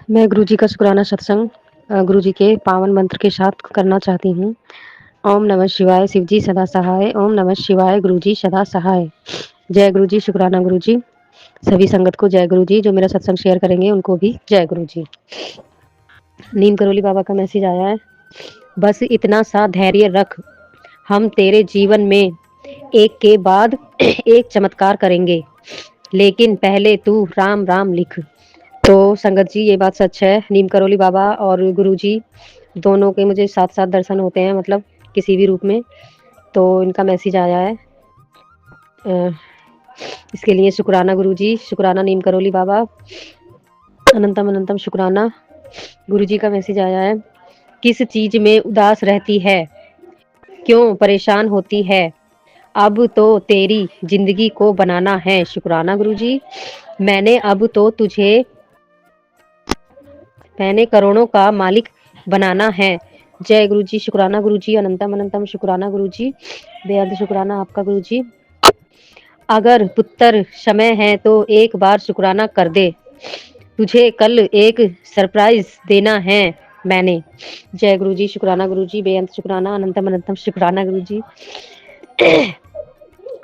मैं गुरुजी का शुक्राना सत्संग गुरुजी के पावन मंत्र के साथ करना चाहती हूँ। ओम नमः शिवाय, शिवजी सदा सहाय। ओम नमः शिवाय, गुरुजी सदा सहाय। जय गुरुजी, शुक्राना गुरुजी। सभी संगत को जय गुरुजी। जो मेरा सत्संग शेयर करेंगे उनको भी जय गुरुजी। नीम करोली बाबा का मैसेज आया है। बस इतना सा धैर्य रख, हम तेरे जीवन में एक के बाद एक चमत्कार करेंगे, लेकिन पहले तू राम राम लिख। तो संगत जी, ये बात सच है। नीम करोली बाबा और गुरुजी दोनों के मुझे साथ साथ दर्शन होते हैं, मतलब किसी भी रूप में। तो इनका मैसेज आया है। इसके लिए शुक्राना गुरुजी, शुक्राना नीम करोली बाबा, अनंतम अनंतम शुक्राना। गुरुजी का मैसेज आया है। किस चीज में उदास रहती है, क्यों परेशान होती है, अब तो तेरी जिंदगी को बनाना है। शुक्राना गुरुजी। मैंने करोड़ों का मालिक बनाना है। जय गुरुजी, शुक्राना गुरुजी, अनंतम अनंतम शुक्राना गुरुजी, बेहद शुक्राना आपका गुरुजी। अगर पुत्र समय है तो एक बार शुक्राना कर दे, तुझे कल एक सरप्राइज देना है मैंने। जय गुरुजी, शुक्राना गुरुजी, बेअंत शुक्राना, अनंतम अनंतम शुक्राना गुरुजी।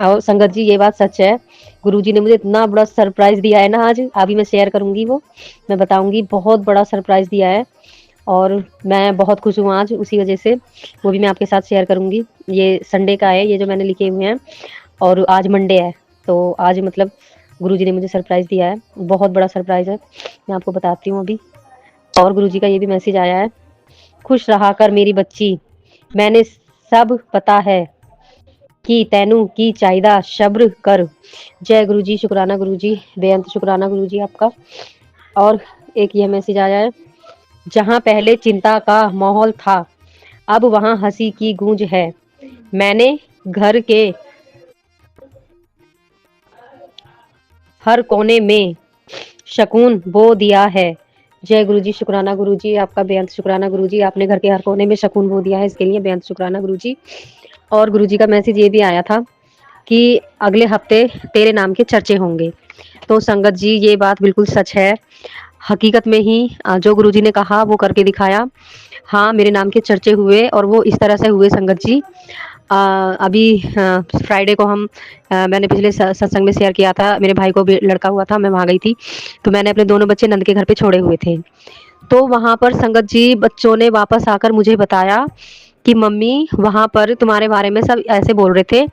और संगत जी, ये बात सच है। गुरुजी ने मुझे इतना बड़ा सरप्राइज दिया है ना आज, अभी मैं शेयर करूंगी, वो मैं बताऊंगी। बहुत बड़ा सरप्राइज दिया है और मैं बहुत खुश हूँ आज उसी वजह से। वो भी मैं आपके साथ शेयर करूंगी। ये संडे का है, ये जो मैंने लिखे हुए हैं, और आज मंडे है। तो आज मतलब गुरुजी ने मुझे सरप्राइज दिया है, बहुत बड़ा सरप्राइज है। मैं आपको बताती हूँ अभी। और गुरुजी का ये भी मैसेज आया है। खुश रहा कर मेरी बच्ची, मैंने सब पता है कि तैनू की चाहिदा सब्र कर। जय गुरुजी, शुक्राना गुरुजी, बेअंत शुक्राना गुरुजी आपका। और एक ये मैसेज आया है। जहाँ पहले चिंता का माहौल था, अब वहाँ हंसी की गूंज है। मैंने घर के हर कोने में शकून बो दिया है। जय गुरुजी, शुक्राना गुरुजी आपका, बेअंत शुक्राना गुरुजी। आपने घर के हर कोने में शकून बो दिया है, इसके लिए बेअंत शुक्राना गुरुजी। और गुरुजी का मैसेज ये भी आया था कि अगले हफ्ते तेरे नाम के चर्चे होंगे। तो संगत जी, ये बात बिल्कुल सच है। हकीकत में ही जो गुरुजी ने कहा वो करके दिखाया। हाँ, मेरे नाम के चर्चे हुए, और वो इस तरह से हुए संगत जी। अभी फ्राइडे को मैंने पिछले सत्संग में शेयर किया था, मेरे भाई को भी लड़का हुआ था, मैं वहाँ गई थी। तो मैंने अपने दोनों बच्चे नंद के घर पे छोड़े हुए थे। तो वहाँ पर संगत जी, बच्चों ने वापस आकर मुझे बताया कि मम्मी, वहाँ पर तुम्हारे बारे में सब ऐसे बोल रहे थे,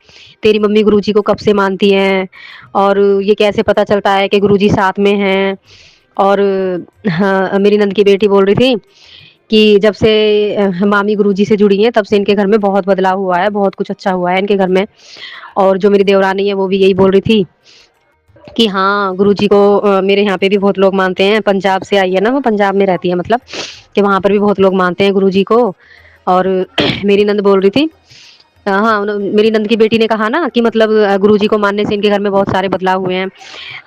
तेरी मम्मी गुरुजी को कब से मानती हैं, और ये कैसे पता चलता है कि गुरुजी साथ में हैं। और हाँ, मेरी नंद की बेटी बोल रही थी कि जब से मामी गुरुजी से जुड़ी हैं, तब से इनके घर में बहुत बदलाव हुआ है, बहुत कुछ अच्छा हुआ है इनके घर में। और जो मेरी देवरानी है वो भी यही बोल रही थी कि हाँ, गुरुजी को मेरे यहाँ पे भी बहुत लोग मानते हैं। पंजाब से आई है ना, वो पंजाब में रहती है, मतलब कि वहाँ पर भी बहुत लोग मानते हैं गुरुजी को। और मेरी नंद बोल रही थी, हाँ, मेरी नंद की बेटी ने कहा ना कि मतलब गुरुजी को मानने से इनके घर में बहुत सारे बदलाव हुए हैं।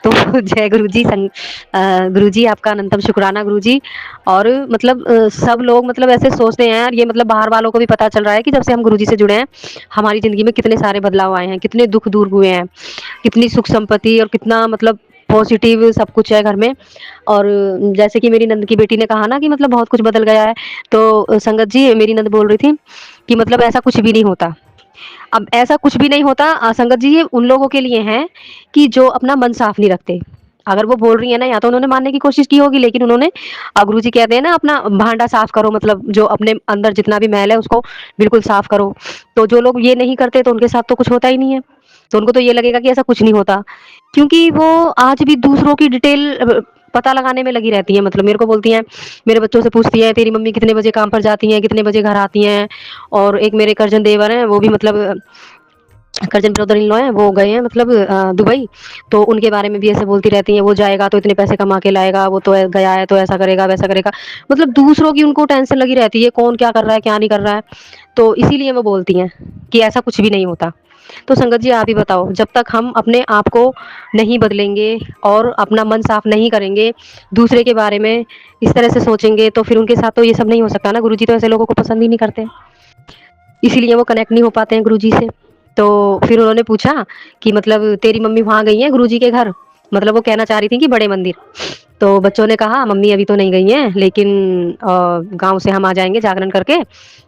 तो जय गुरुजी, गुरुजी आपका अनंतम शुक्राना गुरुजी। और मतलब सब लोग मतलब ऐसे सोचते हैं यार, ये मतलब बाहर वालों को भी पता चल रहा है कि जब से हम गुरुजी से जुड़े हैं, हमारी जिंदगी में कितने सारे बदलाव आए हैं, कितने दुख दूर हुए हैं, कितनी सुख संपत्ति, और कितना मतलब पॉजिटिव सब कुछ है घर में। और जैसे कि मेरी नंद की बेटी ने कहा ना कि मतलब बहुत कुछ बदल गया है। तो संगत जी, मेरी नंद बोल रही थी कि मतलब ऐसा कुछ भी नहीं होता। अब ऐसा कुछ भी नहीं होता संगत जी, ये उन लोगों के लिए है कि जो अपना मन साफ नहीं रखते। अगर वो बोल रही है ना, या तो उन्होंने मानने की कोशिश की होगी, लेकिन उन्होंने, गुरु जी कहते हैं ना, अपना भांडा साफ करो, मतलब जो अपने अंदर जितना भी मैल है उसको बिल्कुल साफ करो। तो जो लोग ये नहीं करते, तो उनके साथ तो कुछ होता ही नहीं है। तो उनको तो ये लगेगा कि ऐसा कुछ नहीं होता, क्योंकि वो आज भी दूसरों की डिटेल पता लगाने में लगी रहती है। मतलब मेरे को बोलती हैं, मेरे बच्चों से पूछती है, तेरी मम्मी कितने बजे काम पर जाती हैं, कितने बजे घर आती हैं। और एक मेरे करजन देवर हैं, वो भी मतलब करजन ब्रदर इन लॉ हैं, वो गए हैं मतलब दुबई। तो उनके बारे में भी ऐसे बोलती रहती हैं, वो जाएगा तो इतने पैसे कमा के लाएगा, वो तो गया है तो ऐसा करेगा वैसा करेगा। मतलब दूसरों की उनको टेंशन लगी रहती है, कौन क्या कर रहा है क्या नहीं कर रहा है। तो इसीलिए वो बोलती हैं कि ऐसा कुछ भी नहीं होता। तो संगत जी, आप ही बताओ, जब तक हम अपने आप को नहीं बदलेंगे और अपना मन साफ नहीं करेंगे, दूसरे के बारे में इस तरह से सोचेंगे, तो फिर उनके साथ तो ये सब नहीं हो सकता ना। गुरुजी तो ऐसे लोगों को पसंद ही नहीं करते, इसीलिए वो कनेक्ट नहीं हो पाते हैं गुरुजी से। तो फिर उन्होंने पूछा कि मतलब तेरी मम्मी वहाँ गई है गुरुजी के घर, मतलब वो कहना चाह रही थी कि बड़े मंदिर। तो बच्चों ने कहा मम्मी अभी तो नहीं गई हैं, लेकिन गाँव से हम आ जाएँगे जागरण करके,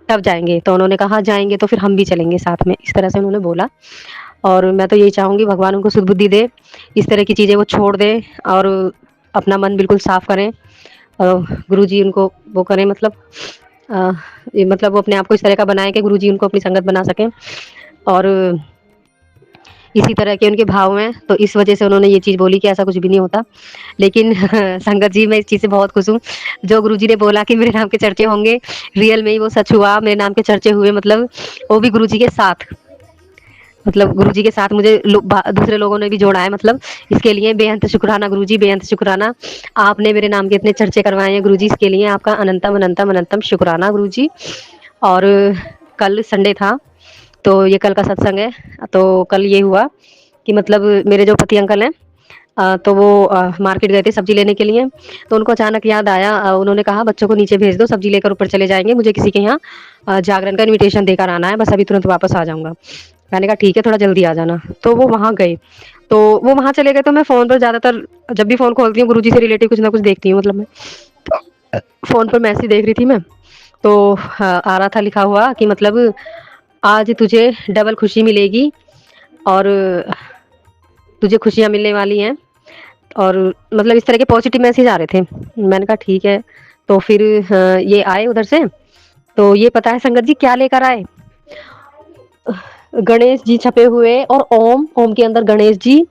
तब जाएँगे। तो उन्होंने कहा जाएँगे तो फिर हम भी चलेंगे साथ में, इस तरह से उन्होंने बोला। और मैं तो यही चाहूँगी भगवान उनको सुध-बुद्धि दे, इस तरह की चीज़ें वो छोड़ दें और अपना मन बिल्कुल साफ करें। गुरुजी उनको वो करें, मतलब अ, ये मतलब वो अपने आप को इस तरह का बनाएँ कि गुरुजी उनको अपनी संगत बना सकें। और इसी तरह के उनके भाव हैं, तो इस वजह से उन्होंने ये चीज़ बोली कि ऐसा कुछ भी नहीं होता। लेकिन संगत जी, मैं इस चीज़ से बहुत खुश हूँ, जो गुरुजी ने बोला कि मेरे नाम के चर्चे होंगे, रियल में ही वो सच हुआ, मेरे नाम के चर्चे हुए, मतलब वो भी गुरुजी के साथ। मतलब गुरुजी के साथ मुझे दूसरे लोगों ने भी जोड़ा है, मतलब इसके लिए बेअंत शुक्राना गुरुजी, बेअंत शुक्राना। आपने मेरे नाम के इतने चर्चे करवाए हैं गुरुजी, इसके लिए आपका अनंतम अनंतम अनंतम शुक्राना गुरुजी। और कल संडे था, तो ये कल का सत्संग है। तो कल ये हुआ कि मतलब मेरे जो पति अंकल हैं, तो वो मार्केट गए थे सब्जी लेने के लिए। तो उनको अचानक याद आया, उन्होंने कहा बच्चों को नीचे भेज दो, सब्जी लेकर ऊपर चले जाएंगे, मुझे किसी के यहाँ जागरण का इनविटेशन देकर आना है, बस अभी तुरंत वापस आ जाऊंगा। मैंने कहा ठीक है, थोड़ा जल्दी आ जाना। तो वो वहाँ गए, तो वो वहाँ चले गए। तो मैं फ़ोन पर ज़्यादातर जब भी फ़ोन खोलती हूँ गुरुजी से रिलेटेड कुछ ना कुछ देखती हूँ, मतलब मैं फ़ोन पर मैसेज देख रही थी मैं। तो आ रहा था लिखा हुआ कि मतलब आज तुझे डबल खुशी मिलेगी और तुझे खुशियाँ मिलने वाली हैं, और मतलब इस तरह के पॉजिटिव मैसेज आ रहे थे। मैंने कहा ठीक है। तो फिर ये आए उधर से, तो ये पता है संगत जी क्या लेकर आए? गणेश जी छपे हुए और ओम, ओम के अंदर गणेश जी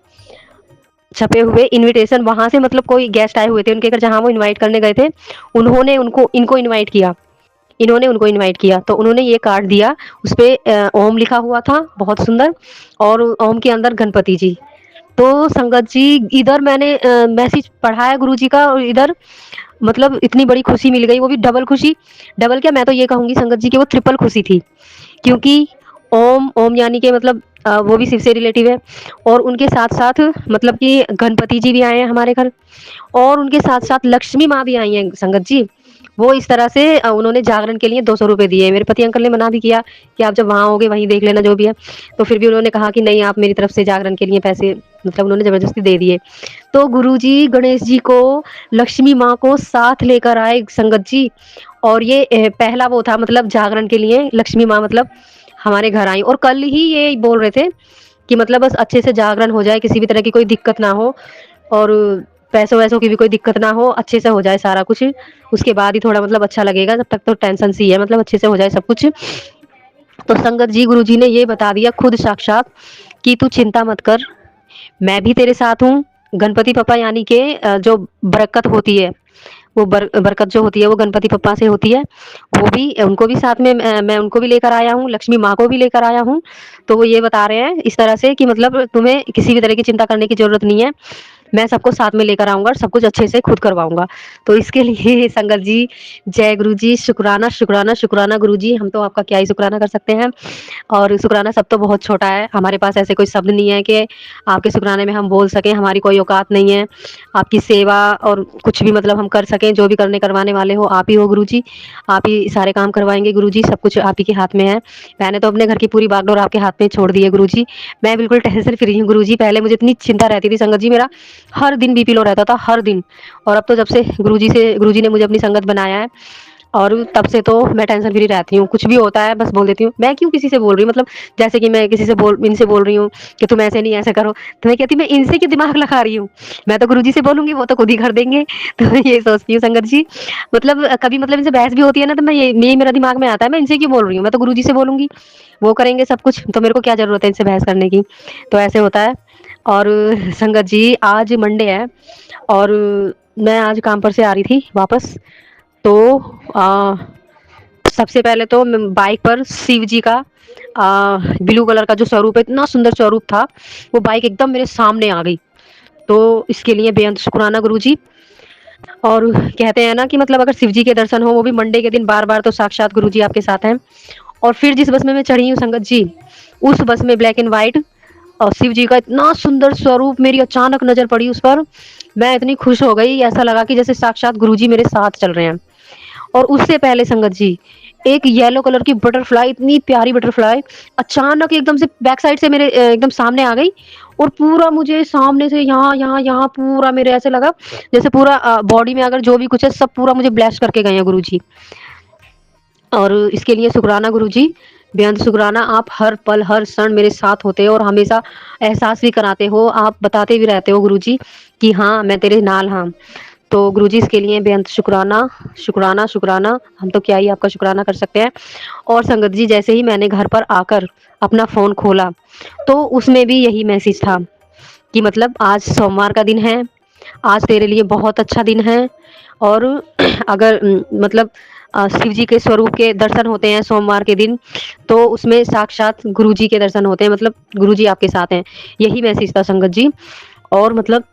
छपे हुए इनविटेशन। वहां से मतलब कोई गेस्ट आए हुए थे उनके घर, जहाँ वो इनवाइट करने गए थे, उन्होंने उनको इनको इनवाइट किया, इन्होंने उनको इनवाइट किया। तो उन्होंने ये कार्ड दिया, उसपे ओम लिखा हुआ था, बहुत सुंदर, और ओम के अंदर गणपति जी। तो संगत जी, इधर मैंने मैसेज पढ़ा है गुरुजी का, और इधर मतलब इतनी बड़ी खुशी मिल गई, वो भी डबल खुशी। डबल क्या, मैं तो ये कहूंगी संगत जी कि वो ट्रिपल खुशी थी, क्योंकि ओम, ओम यानी कि मतलब वो भी शिव से रिलेटिव है, और उनके साथ साथ मतलब कि गणपति जी भी आए हैं हमारे घर, और उनके साथ साथ लक्ष्मी माँ भी आई हैं संगत जी। वो इस तरह से उन्होंने जागरण के लिए 200 रुपए दिए। मेरे पति अंकल ने मना भी किया कि आप जब वहाँ होगे वहीं देख लेना जो भी है। तो फिर भी उन्होंने कहा कि नहीं, आप मेरी तरफ से जागरण के लिए पैसे, मतलब उन्होंने जबरदस्ती दे दिए। तो गुरुजी गणेश जी को, लक्ष्मी माँ को साथ लेकर आए संगत जी। और ये पहला वो था, मतलब जागरण के लिए लक्ष्मी माँ मतलब हमारे घर आई, और कल ही ये बोल रहे थे कि मतलब बस अच्छे से जागरण हो जाए, किसी भी तरह की कोई दिक्कत ना हो, और पैसों वैसों की भी कोई दिक्कत ना हो, अच्छे से हो जाए सारा कुछ, उसके बाद ही थोड़ा मतलब अच्छा लगेगा, जब तक तो टेंशन सी है, मतलब अच्छे से हो जाए सब कुछ। तो संगत जी गुरुजी ने ये बता दिया खुद साक्षात कि तू चिंता मत कर, मैं भी तेरे साथ हूँ। गणपति पप्पा यानी कि जो बरकत होती है, वो बरकत जो होती है वो गणपति पप्पा से होती है। वो भी, उनको भी साथ में मैं उनको भी लेकर आया हूँ, लक्ष्मी माँ को भी लेकर आया हूँ। तो वो ये बता रहे हैं इस तरह से कि मतलब तुम्हें किसी भी तरह की चिंता करने की ज़रूरत नहीं है, मैं सबको साथ में लेकर आऊँगा और सब कुछ अच्छे से खुद करवाऊँगा। तो इसके लिए संगत जी, जय गुरुजी, शुक्राना, शुक्राना, शुक्राना गुरुजी, हम तो आपका क्या ही शुक्राना कर सकते हैं। और शुक्राना शब्द तो बहुत छोटा है, हमारे पास ऐसे कोई शब्द नहीं है कि आपके शुक्राने में हम बोल सकें, हमारी कोई औकात नहीं है। आपकी सेवा और कुछ भी मतलब हम कर सकें, जो भी करने करवाने वाले हो आप ही हो गुरुजी, आप ही सारे काम करवाएँगे गुरुजी, सब कुछ आप ही के हाथ में है। मैंने तो अपने घर की पूरी बागडोर आपके हाथ में छोड़ दी है गुरुजी, मैं बिल्कुल टेंशन फ्री हूँ गुरुजी। पहले मुझे इतनी चिंता रहती थी संगत जी, मेरा हर दिन बीपी लो रहता था, हर दिन। और अब तो जब से गुरुजी ने मुझे अपनी संगत बनाया है, और तब से तो मैं टेंशन फ्री रहती हूँ। कुछ भी होता है बस बोल देती हूँ, मैं क्यों किसी से बोल रही हूँ, मतलब जैसे कि मैं किसी से इनसे बोल रही हूँ कि तुम ऐसे नहीं ऐसे करो, तो मैं कहती मैं इनसे क्यों दिमाग लगा रही हूँ, मैं तो गुरुजी से बोलूंगी, वो तो खुद ही कर देंगे। तो मैं ये सोचती हूँ संगत जी, मतलब कभी मतलब इनसे बहस भी होती है ना, तो मैं ये मेरा दिमाग में आता है मैं इनसे क्यों बोल रही हूँ, मैं तो गुरुजी से बोलूंगी, वो करेंगे सब कुछ, तो मेरे को क्या जरूरत है इनसे बहस करने की। तो ऐसे होता है। और संगत जी, आज मंडे है, और मैं आज काम पर से आ रही थी वापस, तो सबसे पहले तो बाइक पर शिव जी का ब्लू कलर का जो स्वरूप है, इतना सुंदर स्वरूप था, वो बाइक एकदम मेरे सामने आ गई। तो इसके लिए बेअंत शुक्राना गुरुजी। और कहते हैं ना कि मतलब अगर शिव जी के दर्शन हो वो भी मंडे के दिन बार बार, तो साक्षात गुरुजी आपके साथ हैं। और फिर जिस बस में मैं चढ़ी हूँ संगत जी, उस बस में ब्लैक एंड व्हाइट, और शिव जी का इतना सुंदर स्वरूप मेरी अचानक नजर पड़ी उस पर, मैं इतनी खुश हो गई, ऐसा लगा कि जैसे साक्षात गुरुजी मेरे साथ चल रहे हैं। और उससे पहले संगत जी, एक येलो कलर की बटरफ्लाई, इतनी प्यारी बटरफ्लाई अचानक एकदम से बैक साइड से मेरे एकदम सामने आ गई और पूरा मुझे सामने से यहाँ पूरा मेरे ऐसे लगा जैसे पूरा बॉडी में अगर जो भी कुछ है सब पूरा मुझे ब्लेस करके गए हैं गुरुजी। और इसके लिए शुक्राना गुरुजी, बेअंत शुक्राना। आप हर पल हर क्षण मेरे साथ होते हो और हमेशा एहसास भी कराते हो, आप बताते भी रहते हो गुरुजी कि हाँ मैं तेरे नाल हाँ। तो गुरुजी इसके लिए बेअंत शुक्राना, शुक्राना, शुक्राना। हम तो क्या ही आपका शुक्राना कर सकते हैं। और संगत जी, जैसे ही मैंने घर पर आकर अपना फ़ोन खोला, तो उसमें भी यही मैसेज था कि मतलब आज सोमवार का दिन है, आज तेरे लिए बहुत अच्छा दिन है। और अगर मतलब शिव जी के स्वरूप के दर्शन होते हैं सोमवार के दिन, तो उसमें साक्षात गुरुजी के दर्शन होते हैं, मतलब गुरुजी आपके साथ हैं। यही मैसेज था संगत जी। और मतलब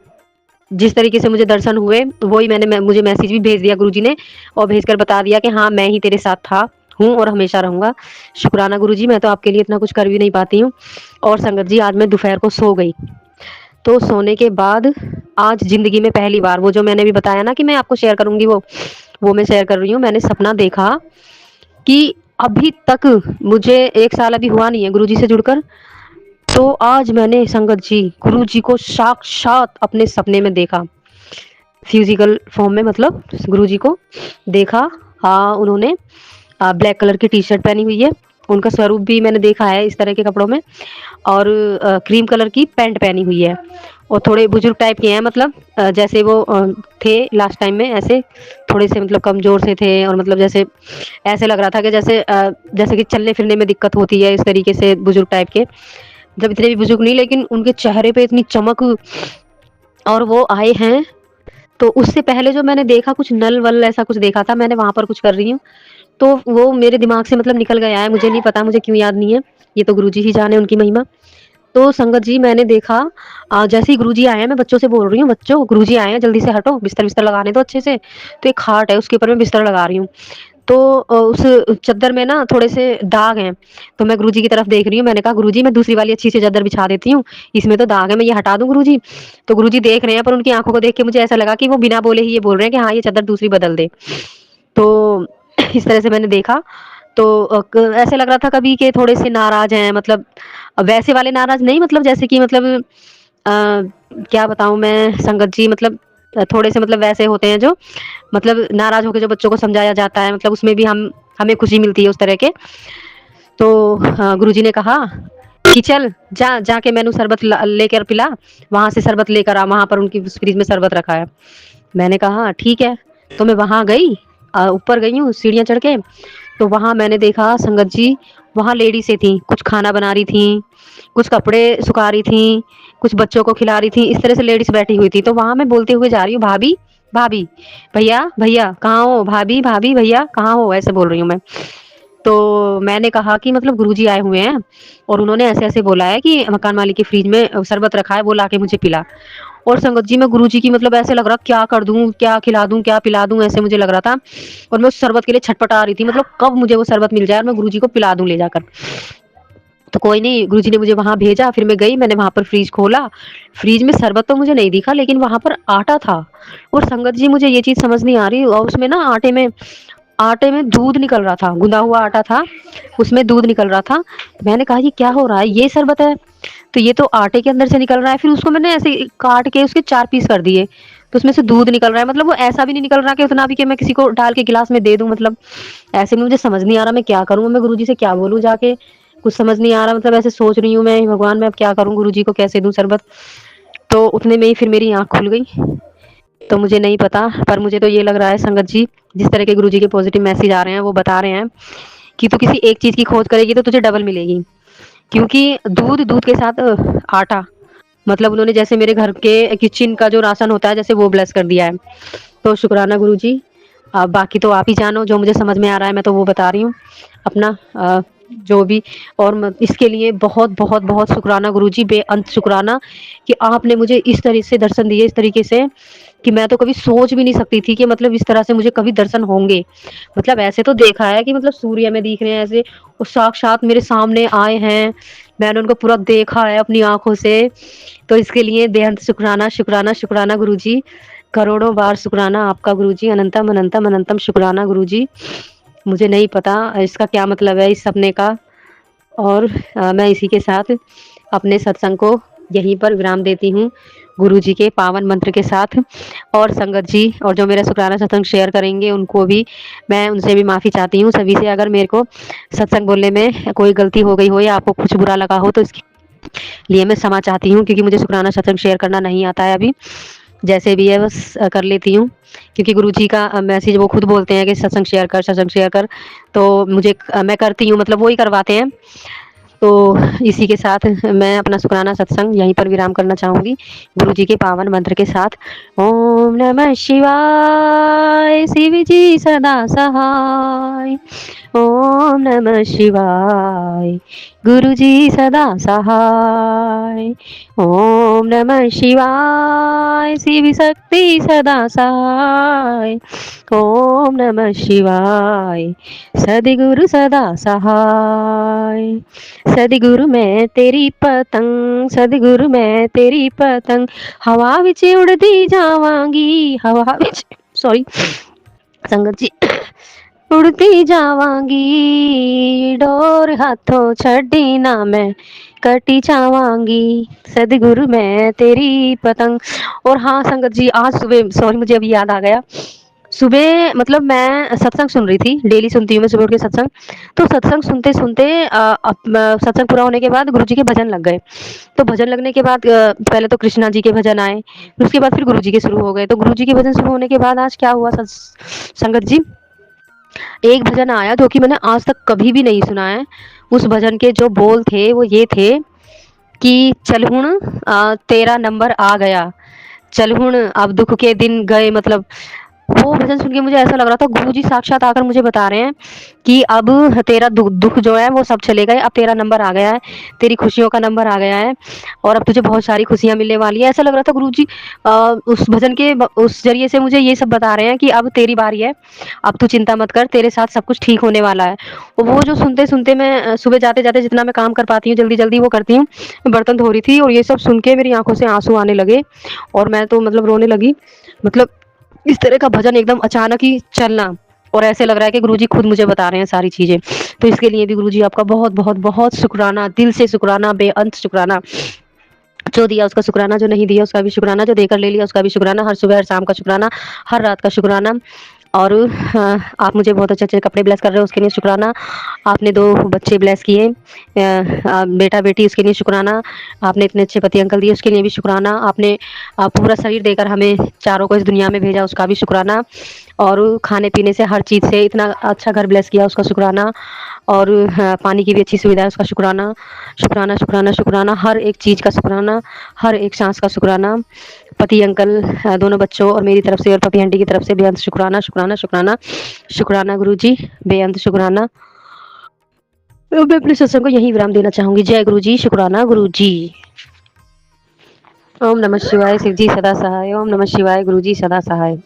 जिस तरीके से मुझे दर्शन हुए, वही मुझे मैसेज भी भेज दिया गुरुजी ने और भेजकर बता दिया कि हाँ, मैं ही तेरे साथ था, हूँ और हमेशा रहूँगा। शुक्राना गुरुजी, मैं तो आपके लिए इतना कुछ कर भी नहीं पाती हूँ। और संगत जी, आज मैं दोपहर को सो गई। तो सोने के बाद आज ज़िंदगी में पहली बार वो जो मैंने भी बताया ना कि मैं आपको शेयर करूँगी, वो मैं शेयर कर रही हूँ। मैंने सपना देखा कि अभी तक मुझे 1 साल अभी हुआ नहीं है गुरुजी से जुड़कर, तो आज मैंने संगत जी गुरुजी को साक्षात अपने सपने में देखा। फिजिकल फॉर्म में मतलब गुरुजी को देखा। उन्होंने ब्लैक कलर की टी-शर्ट पहनी हुई है। उनका स्वरूप भी मैंने देखा है इस तरह के कपड़ों में। और क्रीम कलर की पैंट पहनी हुई है और थोड़े बुजुर्ग टाइप के हैं, मतलब जैसे वो थे लास्ट टाइम में, ऐसे थोड़े से मतलब कमज़ोर से थे और मतलब जैसे ऐसे लग रहा था कि जैसे कि चलने फिरने में दिक्कत होती है, इस तरीके से बुजुर्ग टाइप के। जब इतने भी बुजुर्ग नहीं, लेकिन उनके चेहरे पे इतनी चमक। और वो आए हैं, तो उससे पहले जो मैंने देखा कुछ नल-वल ऐसा कुछ देखा था, मैंने वहाँ पर कुछ कर रही हूँ, तो वो मेरे दिमाग से मतलब निकल गया है, मुझे नहीं पता मुझे क्यों याद नहीं है, ये तो गुरुजी ही जाने उनकी महिमा। तो संगत जी मैंने देखा जैसे ही गुरुजी आए हैं, मैं बच्चों से बोल रही हूँ, बच्चों गुरुजी आए हैं जल्दी से हटो, बिस्तर-विस्तर लगाने दो अच्छे से। तो एक खाट है उसके ऊपर मैं बिस्तर लगा रही हूँ। तो उस चद्दर में ना थोड़े से दाग हैं, तो मैं गुरुजी की तरफ देख रही हूँ, मैंने कहा गुरुजी मैं दूसरी वाली अच्छी सी चद्दर बिछा देती हूँ, इसमें तो दाग है, मैं ये हटा दूँ गुरुजी? तो गुरुजी देख रहे हैं, पर उनकी आँखों को देख के मुझे ऐसा लगा कि वो बिना बोले ही ये बोल रहे हैं कि हाँ, ये चद्दर दूसरी बदल दे। तो इस तरह से मैंने देखा, तो ऐसे लग रहा था कभी कि थोड़े से नाराज़ हैं, मतलब वैसे वाले नाराज़ नहीं, मतलब जैसे कि मतलब क्या बताऊँ मैं संगत जी, मतलब थोड़े से मतलब वैसे होते हैं जो मतलब नाराज़ होके जो बच्चों को समझाया जाता है, मतलब उसमें भी हमें खुशी मिलती है उस तरह के। तो गुरुजी ने कहा कि चल जाके मैनू शरबत लेकर पिला, वहाँ से शरबत लेकर आ, वहाँ पर उनकी फ्रिज में शरबत रखा है। मैंने कहा हाँ, ठीक है। तो मैं वहाँ गई, ऊपर गई हूँ सीढ़ियाँ चढ़ के, तो वहाँ मैंने देखा संगत जी, वहाँ लेडीज़ें थीं, कुछ खाना बना रही थीं, कुछ कपड़े सुखा रही थीं, कुछ बच्चों को खिला रही थीं, इस तरह से लेडीज़ बैठी हुई थी। तो वहाँ मैं बोलते हुए जा रही हूँ, भाभी, भाभी, भैया, भैया कहाँ हो? भाभी, भाभी, भैया कहाँ हो? ऐसे बोल रही हूँ मैं। तो मैंने कहा कि मतलब गुरुजी आए हुए हैं और उन्होंने ऐसे-ऐसे बोला है कि मकान मालिक के फ्रिज में शरबत रखा है, वो लाके मुझे पिला। और संगत जी मैं गुरुजी की मतलब ऐसे लग रहा क्या कर दूँ, क्या खिला दूँ, क्या पिला दूँ, ऐसे मुझे लग रहा था। और मैं उस शरबत के लिए छटपटा रही थी, मतलब कब मुझे वो शरबत मिल जाए और मैं गुरुजी को पिला दूँ ले जाकर। तो कोई नहीं, गुरुजी ने मुझे वहाँ भेजा, फिर मैं गई, मैंने वहाँ पर फ्रिज खोला। फ्रिज में शरबत तो मुझे नहीं दिखा, लेकिन वहाँ पर आटा था। और संगत जी मुझे ये चीज़ समझ नहीं आ रही, और उसमें ना आटे में दूध निकल रहा था, गुंदा हुआ आटा था, उसमें दूध निकल रहा था। मैंने कहा ये क्या हो रहा है? ये शरबत है? तो ये तो आटे के अंदर से निकल रहा है। फिर उसको मैंने ऐसे काट के उसके 4 पीस कर दिए, तो उसमें से दूध निकल रहा है। मतलब वो ऐसा भी नहीं निकल रहा कि उतना भी कि मैं किसी को डाल के गिलास में दे दूँ, मतलब ऐसे में मुझे समझ नहीं आ रहा मैं क्या करूँ? मैं गुरुजी से क्या बोलूँ जाके? कुछ समझ नहीं आ रहा, मतलब ऐसे सोच रही हूँ मैं, भगवान मैं अब क्या करूँ? गुरुजी को कैसे दूँ शरबत? तो उतने में ही फिर मेरी आँख खुल गई। तो मुझे नहीं पता, पर मुझे तो ये लग रहा है संगत जी, जिस तरह के गुरुजी के पॉजिटिव मैसेज आ रहे हैं, वो बता रहे हैं कि तू किसी एक चीज़ की खोज करेगी तो तुझे डबल मिलेगी। क्योंकि दूध के साथ आटा, मतलब उन्होंने जैसे मेरे घर के किचन का जो राशन होता है, जैसे वो ब्लेस कर दिया है। तो शुक्राना गुरुजी। बाकी तो आप ही जानो, जो मुझे समझ में आ रहा है मैं तो वो बता रही हूँ अपना, जो भी। और इसके लिए बहुत बहुत बहुत शुक्राना गुरुजी, बेअंत शुक्राना कि आपने मुझे इस तरह से दर्शन दिए, इस तरीके से कि मैं तो कभी सोच भी नहीं सकती थी कि मतलब इस तरह से मुझे कभी दर्शन होंगे। मतलब ऐसे तो देखा है कि मतलब सूर्य में दिख रहे हैं ऐसे, और साक्षात मेरे सामने आए हैं, मैंने उनको पूरा देखा है अपनी आँखों से। तो इसके लिए बेहद शुक्राना, शुक्राना, शुक्राना गुरुजी। करोड़ों बार शुक्राना आपका गुरुजी, अनंतम, अनंतम, अनंतम शुक्राना गुरुजी। मुझे नहीं पता इसका क्या मतलब है इस सपने का। और मैं इसी के साथ अपने सत्संग को यहीं पर विराम देती हूँ, गुरु जी के पावन मंत्र के साथ। और संगत जी और जो मेरा शुक्राना सत्संग शेयर करेंगे उनको भी मैं उनसे भी माफ़ी चाहती हूँ सभी से, अगर मेरे को सत्संग बोलने में कोई गलती हो गई हो या आपको कुछ बुरा लगा हो तो इसके लिए मैं क्षमा चाहती हूँ, क्योंकि मुझे शुक्राना सत्संग शेयर करना नहीं आता है अभी। जैसे भी है बस कर लेती हूँ, क्योंकि गुरुजी का मैसेज वो खुद बोलते हैं कि सत्संग शेयर कर, तो मुझे मैं करती हूँ, मतलब वो ही करवाते हैं। तो इसी के साथ मैं अपना शुक्राना सत्संग यहीं पर विराम करना चाहूँगी, गुरुजी के पावन मंत्र के साथ। ओम नमः शिवाय, शिव जी सदा सहाय। ओम नमः शिवाय, गुरुजी सदा सहाय। ओम नमः शिवाय, शिव शक्ति सदा सहाय। ओम नमः शिवाय, सद्गुरु सदा सहाय। सद्गुरु मैं तेरी पतंग, सद्गुरु मैं तेरी पतंग, हवा विच उड़दी जावांगी, हवा विच सॉरी संगत जी, उड़ती जावांगी, डोर हाथों छड़ी ना मैं कटी जावांगी, सद्गुरु मैं तेरी पतंग। और हाँ संगत जी, आज सुबह सॉरी मुझे अभी याद आ गया, सुबह मतलब मैं सत्संग सुन रही थी, डेली सुनती हूँ मैं सुबह उठ के सत्संग। तो सत्संग सुनते सुनते सत्संग पूरा होने के बाद गुरुजी के भजन लग गए। तो भजन लगने के बाद पहले तो कृष्णा जी के भजन आए, उसके बाद फिर गुरुजी के शुरू हो गए। तो गुरुजी के भजन शुरू होने के बाद आज क्या हुआ संगत जी, एक भजन आया जो कि मैंने आज तक कभी भी नहीं सुना है। उस भजन के जो बोल थे वो ये थे कि चल हुण तेरा नंबर आ गया, चल हुण अब दुख के दिन गए। मतलब वो भजन सुन के मुझे ऐसा लग रहा था गुरुजी साक्षात आकर मुझे बता रहे हैं कि अब तेरा दुख जो है वो सब चले गए, अब तेरा नंबर आ गया है, तेरी खुशियों का नंबर आ गया है और अब तुझे बहुत सारी खुशियां मिलने वाली है। ऐसा लग रहा था गुरुजी उस भजन के उस जरिए से मुझे ये सब बता रहे हैं कि अब तेरी बारी है, अब तू चिंता मत कर, तेरे साथ सब कुछ ठीक होने वाला है। और वो जो सुनते सुनते मैं सुबह जाते जाते जितना मैं काम कर पाती हूँ जल्दी जल्दी वो करती हूँ। मैं बर्तन धो रही थी और ये सब सुन के मेरी आंखों से आंसू आने लगे और मैं तो मतलब रोने लगी। मतलब इस तरह का भजन एकदम अचानक ही चलना, और ऐसे लग रहा है कि गुरुजी खुद मुझे बता रहे हैं सारी चीजें। तो इसके लिए भी गुरुजी आपका बहुत बहुत बहुत शुक्राना, दिल से शुक्राना, बेअंत शुक्राना। जो दिया उसका शुक्राना, जो नहीं दिया उसका भी शुक्राना, जो देकर ले लिया उसका भी शुक्राना, हर सुबह हर शाम का शुक्राना, हर रात का शुक्राना। और आप मुझे बहुत अच्छे अच्छे कपड़े ब्लेस कर रहे हो उसके लिए शुक्राना। आपने 2 बच्चे ब्लेस किए, बेटा बेटी, उसके लिए शुक्राना। आपने इतने अच्छे पति अंकल दिए उसके लिए भी शुक्राना। आपने पूरा शरीर देकर हमें चारों को इस दुनिया में भेजा उसका भी शुक्राना। और खाने पीने से हर चीज़ से इतना अच्छा घर ब्लेस किया उसका शुक्राना। और पानी की भी अच्छी सुविधा है उसका शुक्राना। शुक्राना शुक्राना शुक्राना, हर एक चीज़ का शुक्राना, हर एक सांस का शुक्राना। पति अंकल, दोनों बच्चों और मेरी तरफ से और पति आंटी की तरफ से बेअंत शुक्राना शुक्राना शुक्राना शुक्राना गुरुजी, बेअंत शुक्राना। मैं अपने सत्संग को यहीं विराम देना चाहूंगी। जय गुरुजी, शुक्राना गुरुजी। ओम नमः शिवाय, शिव जी सदा सहाय। ओम नमः शिवाय, गुरुजी सदा सहाय।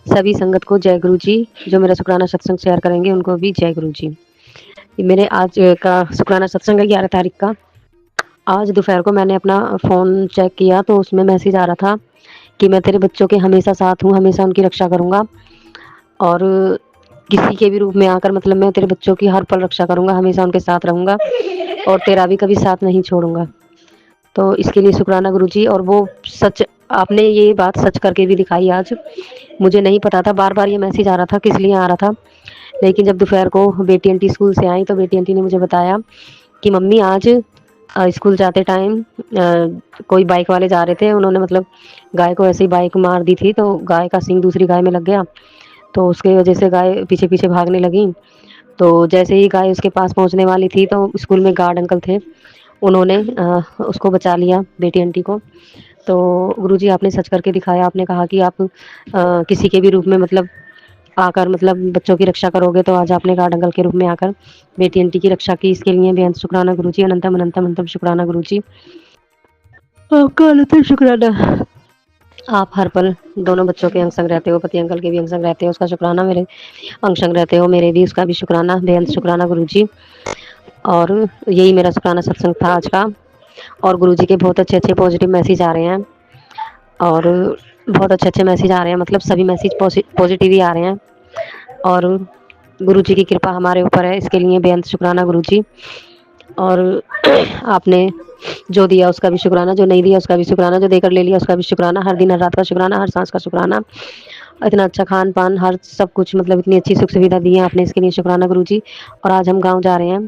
सभी संगत को जय गुरुजी, जो मेरा शुक्राना सत्संग शेयर करेंगे उनको भी जय गुरुजी। मेरे आज का शुक्राना सत्संग है 11 तारीख का। आज दोपहर को मैंने अपना फ़ोन चेक किया तो उसमें मैसेज आ रहा था कि मैं तेरे बच्चों के हमेशा साथ हूँ, हमेशा उनकी रक्षा करूँगा और किसी के भी रूप में आकर मतलब मैं तेरे बच्चों की हर पल रक्षा करूँगा, हमेशा उनके साथ रहूँगा और तेरा भी कभी साथ नहीं छोड़ूँगा। तो इसके लिए शुक्राना गुरुजी। और वो सच, आपने ये बात सच करके भी दिखाई आज। मुझे नहीं पता था, बार-बार ये मैसेज आ रहा था, किस लिए आ रहा था। लेकिन जब दोपहर को बेटी आंटी स्कूल से आई तो बेटी आंटी ने मुझे बताया कि मम्मी आज स्कूल जाते टाइम कोई बाइक वाले जा रहे थे, उन्होंने मतलब गाय को ऐसे ही बाइक मार दी थी तो गाय का सींग दूसरी गाय में लग गया, तो उसकी वजह से गाय पीछे पीछे भागने लगी। तो जैसे ही गाय उसके पास पहुंचने वाली थी तो स्कूल में गार्ड अंकल थे, उन्होंने उसको बचा लिया बेटी आंटी को। तो गुरुजी आपने सच करके दिखाया, आपने कहा कि आप किसी के भी रूप में मतलब आकर मतलब बच्चों की रक्षा करोगे, तो आज आपने गार्ड अंकल के रूप में आकर बेटी आंटी की रक्षा की। इसके लिए बेअंत शुक्राना गुरुजी, अनंतम अनंतम अनंतम शुक्राना गुरुजी, आपका अनंतम शुक्राना। आप हर पल दोनों बच्चों के अंग संग रहते हो, पति अंकल के भी अंग संग रहते हो, उसका शुक्राना। मेरे अंग संग रहते हो, मेरे भी, उसका भी शुक्राना, बेअंत शुक्राना गुरुजी। और यही मेरा शुक्राना सत्संग था आज का। और गुरुजी के बहुत अच्छे अच्छे पॉजिटिव मैसेज आ रहे हैं और बहुत अच्छे अच्छे मैसेज आ रहे हैं, मतलब सभी मैसेज पॉजिटिव ही आ रहे हैं। और गुरुजी की कृपा हमारे ऊपर है, इसके लिए बेअंत शुक्राना गुरुजी। और आपने जो दिया उसका भी शुक्राना, जो नहीं दिया उसका भी शुक्राना, जो देकर ले लिया उसका भी शुक्राना, हर दिन हर रात का शुक्राना, हर सांस का शुक्राना। इतना अच्छा खान-पान, हर सब कुछ मतलब इतनी अच्छी सुख-सुविधा दी है आपने, इसके लिए शुक्राना गुरुजी। और आज हम गाँव जा रहे हैं,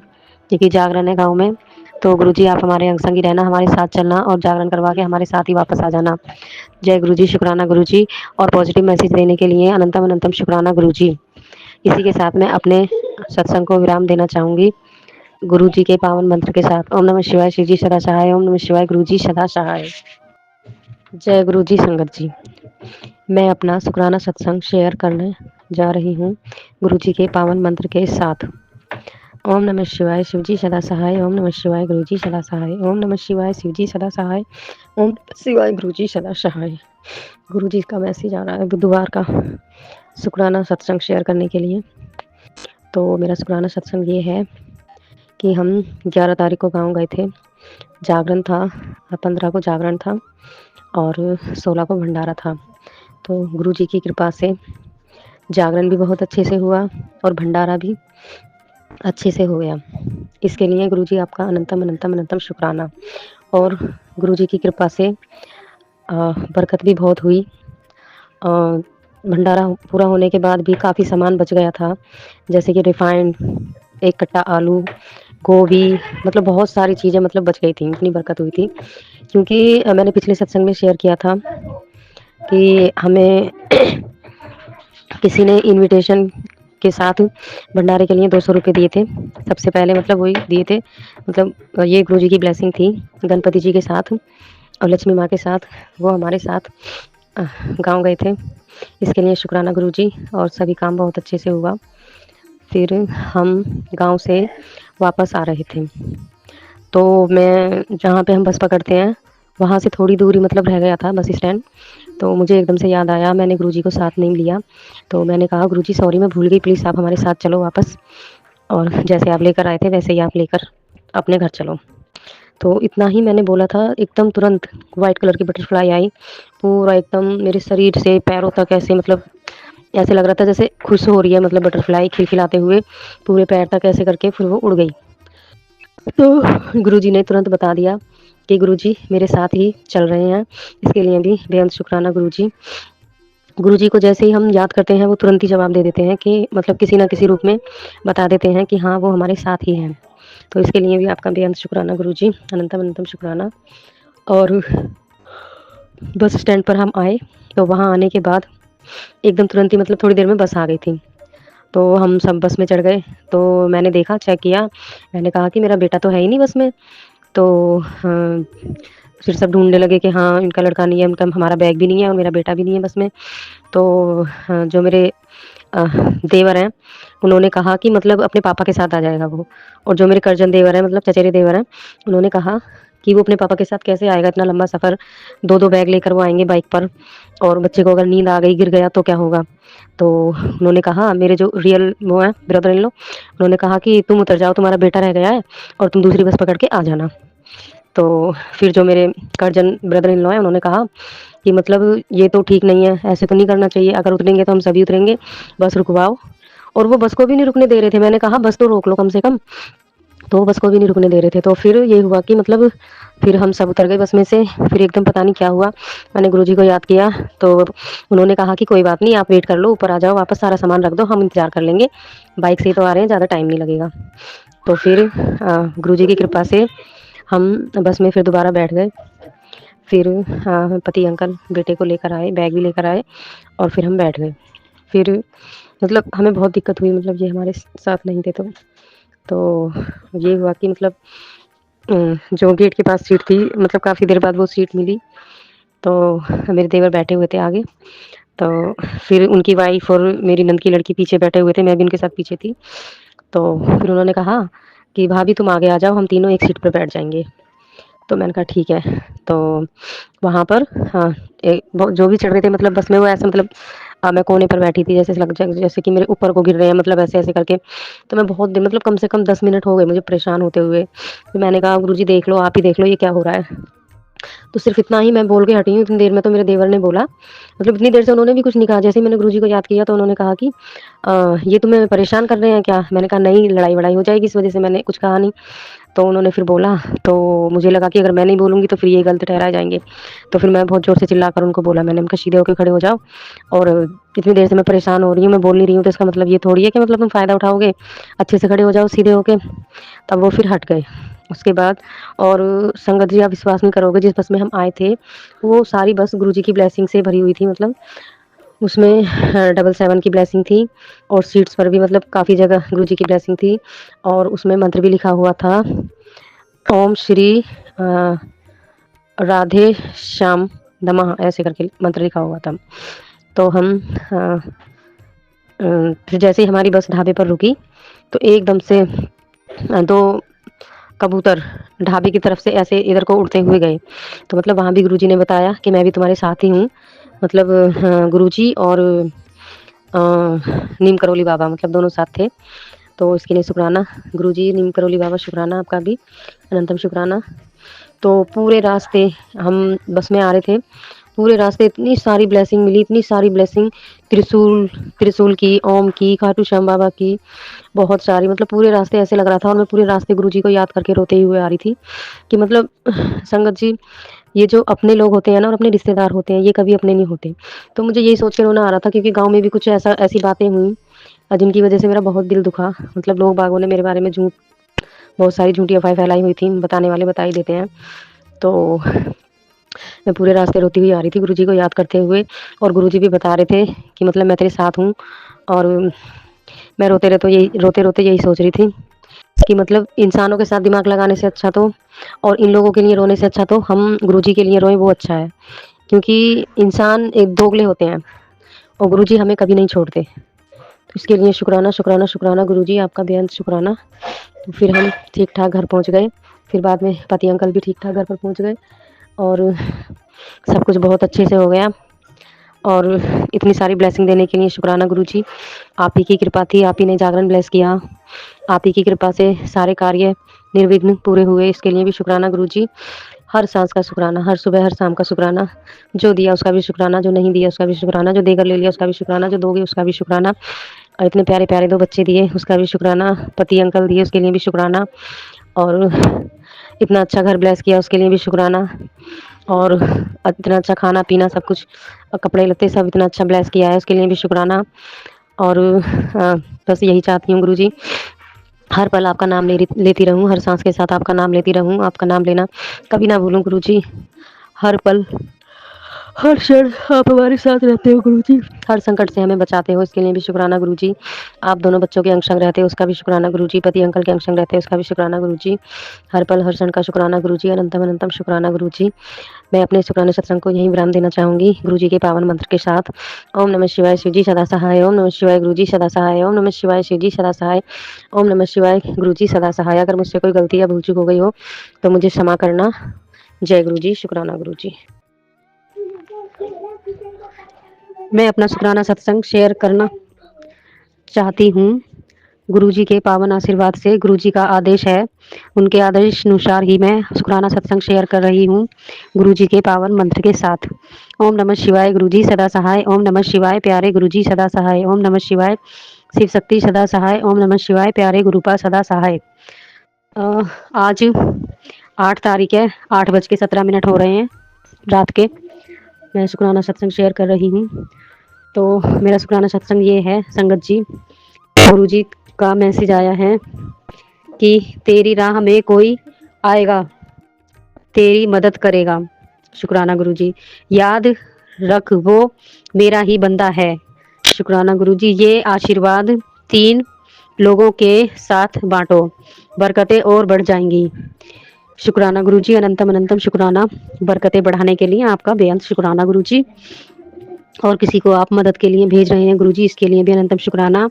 क्योंकि जागरण है गाँव में। तो गुरुजी आप हमारे अंग संगी रहना, हमारे साथ चलना और जागरण करवा के हमारे साथ ही वापस आ जाना। जय गुरुजी, शुक्राना गुरुजी। और पॉजिटिव मैसेज देने के लिए अनंतम अनंतम शुक्राना गुरुजी। इसी के साथ मैं अपने सत्संग को विराम देना चाहूँगी, गुरुजी के पावन मंत्र के साथ। ओम नमः शिवाय, शिव जी सदा सहाय। ओम नमः शिवाय, गुरुजी सदा सहाय। जय गुरुजी संगत जी। मैं अपना शुक्राना सत्संग शेयर करने जा रही हूँ गुरुजी के पावन मंत्र के साथ। ओम नमः शिवाय, शिव जी सदा सहाय। ओम नमः शिवाय, गुरुजी सदा सहाय। ओम नमः शिवाय, शिव जी सदा सहाय। ओम नमः शिवाय, गुरुजी सदा सहाय। गुरुजी का मैसेज आ रहा है बुधवार का शुक्राना सत्संग शेयर करने के लिए। तो मेरा शुक्राना सत्संग ये है कि हम 11 तारीख को गाँव गए थे, जागरण था, 15 को जागरण था और 16 को भंडारा था। तो गुरुजी की कृपा से जागरण भी बहुत अच्छे से हुआ और भंडारा भी अच्छे से हो गया। इसके लिए गुरुजी आपका अनंतम अनंतम अनंतम शुक्राना। और गुरुजी की कृपा से बरकत भी बहुत हुई। भंडारा पूरा होने के बाद भी काफ़ी सामान बच गया था, जैसे कि रिफाइंड, 1 कट्टा आलू, गोभी, मतलब बहुत सारी चीज़ें मतलब बच गई थी, इतनी बरकत हुई थी। क्योंकि मैंने पिछले सत्संग में शेयर किया था कि हमें किसी ने इनविटेशन के साथ भंडारे के लिए 200 रुपये दिए थे। सबसे पहले मतलब वही दिए थे, मतलब ये गुरुजी की ब्लेसिंग थी, गणपति जी के साथ और लक्ष्मी माँ के साथ वो हमारे साथ गाँव गए थे। इसके लिए शुक्राना गुरुजी। और सभी काम बहुत अच्छे से हुआ। फिर हम गाँव से वापस आ रहे थे, तो मैं जहाँ पे हम बस पकड़ते हैं वहाँ से थोड़ी दूरी मतलब रह गया था बस स्टैंड। तो मुझे एकदम से याद आया, मैंने गुरुजी को साथ नहीं लिया। तो मैंने कहा गुरुजी सॉरी मैं भूल गई, प्लीज़ आप हमारे साथ चलो वापस, और जैसे आप लेकर आए थे वैसे ही आप लेकर अपने घर चलो। तो इतना ही मैंने बोला था, एकदम तुरंत वाइट कलर की बटरफ्लाई आई, पूरा एकदम मेरे शरीर से पैरों तक ऐसे मतलब ऐसे लग रहा था जैसे खुश हो रही है, मतलब बटरफ्लाई खिलखिलाते हुए पूरे पैर तक ऐसे करके फिर वो उड़ गई। तो गुरुजी ने तुरंत बता दिया कि गुरुजी मेरे साथ ही चल रहे हैं, इसके लिए भी बेहद शुक्राना गुरुजी। गुरुजी को जैसे ही हम याद करते हैं वो तुरंत ही जवाब दे देते हैं कि मतलब किसी ना किसी रूप में बता देते हैं कि हाँ वो हमारे साथ ही हैं। तो इसके लिए भी आपका बेहद शुक्राना गुरुजी, अनंतम अनंतम शुक्राना। और बस स्टैंड पर हम आए, तो वहाँ आने के बाद एकदम तुरंत ही मतलब थोड़ी देर में बस आ गई थी। तो हम सब बस में चढ़ गए, तो मैंने देखा, चेक किया, मैंने कहा कि मेरा बेटा तो है ही नहीं बस में। तो फिर सब ढूँढने लगे कि हाँ इनका लड़का नहीं है, उनका हमारा बैग भी नहीं है और मेरा बेटा भी नहीं है बस में। तो जो मेरे देवर हैं उन्होंने कहा कि मतलब अपने पापा के साथ आ जाएगा वो। और जो मेरे करजन देवर हैं मतलब चचेरे देवर हैं, उन्होंने कहा कि वो अपने पापा के साथ कैसे आएगा, इतना लंबा सफ़र, 2-2 बैग लेकर वो आएँगे बाइक पर, और बच्चे को अगर नींद आ गई, गिर गया तो क्या होगा। तो उन्होंने कहा, मेरे जो रियल वो हैं ब्रदर इन लॉ, उन्होंने कहा कि तुम उतर जाओ, तुम्हारा बेटा रह गया है और तुम दूसरी बस पकड़ के आ जाना। तो फिर जो मेरे करजन ब्रदर इन लॉ हैं उन्होंने कहा कि मतलब ये तो ठीक नहीं है, ऐसे तो नहीं करना चाहिए, अगर उतरेंगे तो हम सभी उतरेंगे, बस रुकवाओ। और वो बस को भी नहीं रुकने दे रहे थे। मैंने कहा बस तो रोक लो कम से कम, तो वो बस को भी नहीं रुकने दे रहे थे। तो फिर ये हुआ कि मतलब फिर हम सब उतर गए बस में से। फिर एकदम पता नहीं क्या हुआ, मैंने गुरुजी को याद किया, तो उन्होंने कहा कि कोई बात नहीं, आप वेट कर लो, ऊपर आ जाओ वापस, सारा सामान रख दो, हम इंतज़ार कर लेंगे, बाइक से ही तो आ रहे हैं, ज़्यादा टाइम नहीं लगेगा। तो फिर गुरुजी की कृपा से हम बस में फिर दोबारा बैठ गए। फिर पति अंकल बेटे को लेकर आए, बैग भी लेकर आए और फिर हम बैठ गए। फिर मतलब हमें बहुत दिक्कत हुई, मतलब ये हमारे साथ नहीं थे तो ये हुआ कि मतलब जो गेट के पास सीट थी, मतलब काफ़ी देर बाद वो सीट मिली, तो मेरे देवर बैठे हुए थे आगे। तो फिर उनकी वाइफ़ और मेरी नंद की लड़की पीछे बैठे हुए थे, मैं भी उनके साथ पीछे थी। तो फिर उन्होंने कहा कि भाभी तुम आगे आ जाओ, हम तीनों एक सीट पर बैठ जाएँगे। तो मैंने कहा ठीक है। तो वहाँ पर हाँ, जो भी चढ़ रहे थे मतलब बस में, वो ऐसे मतलब मैं कोने पर बैठी थी, जैसे कि मेरे ऊपर को गिर रहे हैं, मतलब ऐसे-ऐसे करके। तो मैं बहुत देर मतलब कम से कम 10 मिनट हो गए मुझे परेशान होते हुए। फिर मैंने कहा गुरुजी देख लो, आप ही देख लो ये क्या हो रहा है। तो सिर्फ़ इतना ही मैं बोल के हटी हूँ, इतनी देर में तो मेरे देवर ने बोला, मतलब इतनी देर से उन्होंने भी कुछ नहीं कहा। जैसे ही मैंने गुरुजी को याद किया तो उन्होंने कहा कि "ये तुम्हें परेशान कर रहे हैं क्या?" मैंने कहा, "नहीं, लड़ाई-वड़ाई हो जाएगी इस वज़ह से मैंने कुछ कहा नहीं।" तो उन्होंने फिर बोला, तो मुझे लगा कि अगर मैं नहीं बोलूँगी तो फिर ये गलत ठहराए जाएँगे। तो फिर मैं बहुत ज़ोर से चिल्लाकर उनको बोला, मैंने कहा, "सीधे होके खड़े हो जाओ और इतनी देर से मैं परेशान हो रही हूँ, मैं बोल नहीं रही हूँ तो इसका मतलब ये थोड़ी है कि मतलब तुम फ़ायदा उठाओगे। अच्छे से खड़े हो जाओ सीधे होके।" तब वो फिर हट गए। उसके बाद और संगत जी आप विश्वास नहीं करोगे जिस बस में हम आए थे, वो सारी बस गुरुजी की ब्लेसिंग से भरी हुई थी मतलब उसमें 777 की ब्लेसिंग थी और सीट्स पर भी मतलब काफ़ी जगह गुरुजी की ब्लेसिंग थी और उसमें मंत्र भी लिखा हुआ था, ओम श्री अ, राधे श्याम नमः ऐसे करके मंत्र लिखा हुआ था। तो हम अ फिर जैसे ही हमारी बस ढाबे पर रुकी, तो एकदम से 2 कबूतर ढाबे की तरफ से ऐसे इधर को उड़ते हुए गए। तो मतलब वहाँ भी गुरुजी ने बताया कि मैं भी तुम्हारे साथ ही हूँ। मतलब गुरुजी और अ, नीम करोली बाबा मतलब दोनों साथ थे। तो इसके लिए शुक्राना गुरुजी, नीम करोली बाबा शुक्राना आपका भी, अनंतम शुक्राना। तो पूरे रास्ते हम बस में आ रहे थे, पूरे रास्ते इतनी सारी ब्लेसिंग मिली, इतनी सारी ब्लेसिंग त्रिशूल त्रिशूल की, ओम की, खाटू श्याम बाबा की, बहुत सारी मतलब पूरे रास्ते ऐसे लग रहा था और मैं पूरे रास्ते गुरुजी को याद करके रोते हुए आ रही थी कि मतलब संगत जी, ये जो अपने लोग होते हैं ना और अपने रिश्तेदार होते हैं, ये कभी अपने नहीं होते। तो मुझे यही सोच के रोना आ रहा था क्योंकि गाँव में भी कुछ ऐसी बातें हुई जिनकी वज़ह से मेरा बहुत दिल दुखा। मतलब लोग बागों ने मेरे बारे में बहुत सारी झूठी अफ़वाहें फैलाई हुई थी, बताने वाले बता ही देते हैं। तो मैं पूरे रास्ते रोती हुई आ रही थी गुरुजी को याद करते हुए और गुरुजी भी बता रहे थे कि मतलब मैं तेरे साथ हूँ और मैं रोते-रोते यही सोच रही थी कि मतलब इंसानों के साथ दिमाग लगाने से अच्छा तो और इन लोगों के लिए रोने से अच्छा तो हम गुरुजी के लिए रोएँ वो अच्छा है। क्योंकि इंसान एक दोगले होते हैं और गुरुजी हमें कभी नहीं छोड़ते। तो इसके लिए शुक्राना, शुक्राना, शुक्राना गुरुजी आपका बेअंत शुक्राना। तो फिर हम ठीक-ठाक घर पहुँच गए। फिर बाद में पति अंकल भी ठीक-ठाक घर पर पहुँच गए और सब कुछ बहुत अच्छे से हो गया और इतनी सारी ब्लेसिंग देने के लिए शुक्राना गुरुजी। आप ही की कृपा थी, आप ही ने जागरण ब्लेस किया। आप ही की कृपा से सारे कार्य निर्विघ्न पूरे हुए, इसके लिए भी शुक्राना गुरुजी। हर साँस का शुक्राना, हर सुबह, हर शाम का शुक्राना। जो दिया उसका भी शुक्राना, जो नहीं दिया उसका भी शुक्राना, जो देकर ले लिया उसका भी शुक्राना, जो दोगे उसका भी शुक्राना। और इतने प्यारे-प्यारे 2 बच्चे दिए उसका भी शुक्राना, पति अंकल दिए उसके लिए भी शुक्राना और इतना अच्छा घर ब्लेस किया उसके लिए भी शुक्राना और इतना अच्छा खाना-पीना सब कुछ कपड़े-लत्ते सब इतना अच्छा ब्लेस किया है उसके लिए भी शुक्राना और बस यही चाहती हूँ गुरुजी हर पल आपका नाम लेती रहूँ, हर साँस के साथ आपका नाम लेती रहूँ, आपका नाम लेना कभी ना भूलूँ गुरुजी। हर पल हर क्षण आप हमारे साथ रहते हो गुरुजी। हर संकट से हमें बचाते हो इसके लिए भी शुक्राना गुरुजी। आप दोनों बच्चों के अंग-संग रहते हो उसका भी शुक्राना गुरुजी। पति अंकल के अंग-संग रहते हो उसका भी शुक्राना गुरुजी। हर पल हर क्षण का शुक्राना गुरुजी। अनंतम अनंतम शुक्राना गुरुजी। मैं अपने शुक्राना सत्संग को यहीं विराम देना चाहूँगी गुरुजी के पावन मंत्र के साथ। ओम नमः शिवाय शिवजी सदा सहाय। ओम नमः शिवाय गुरुजी सदा सहाय। ओम नमः शिवाय शिवजी सदा सहाय। ओम नमः शिवाय गुरुजी सदा सहाय। अगर मुझसे कोई गलती या भूल-चूक हो गई हो तो मुझे क्षमा करना। जय गुरुजी, शुक्राना गुरुजी। मैं अपना शुक्राना सत्संग शेयर करना चाहती हूँ गुरुजी के पावन आशीर्वाद से। गुरुजी का आदेश है, उनके आदेश अनुसार ही मैं शुक्राना सत्संग शेयर कर रही हूँ गुरुजी के पावन मंत्र के साथ। ओम नमः शिवाय गुरुजी सदा सहाय। ओम नमः शिवाय प्यारे गुरुजी सदा सहाय। ओम नमः शिवाय शिव शक्ति सदा सहाय। ओम नमः शिवाय प्यारे गुरुपा सदा सहाय। आज 8 तारीख है, 8:17 हो रहे हैं रात के। मैं शुक्राना सत्संग शेयर कर रही हूँ। तो मेरा शुक्राना सत्संग ये है संगत जी, गुरुजी का मैसेज आया है कि तेरी राह में कोई आएगा, तेरी मदद करेगा। शुक्राना गुरुजी। याद रख वो मेरा ही बंदा है। शुक्राना गुरुजी। ये आशीर्वाद 3 लोगों के साथ बाँटो, बरकतें और बढ़ जाएँगी। शुक्राना गुरुजी। अनंतम अनंतम शुक्राना बरकतें बढ़ाने के लिए आपका बेअंत शुक्राना गुरुजी। और किसी को आप मदद के लिए भेज रहे हैं गुरुजी, इसके लिए भी अनंतम शुक्राना।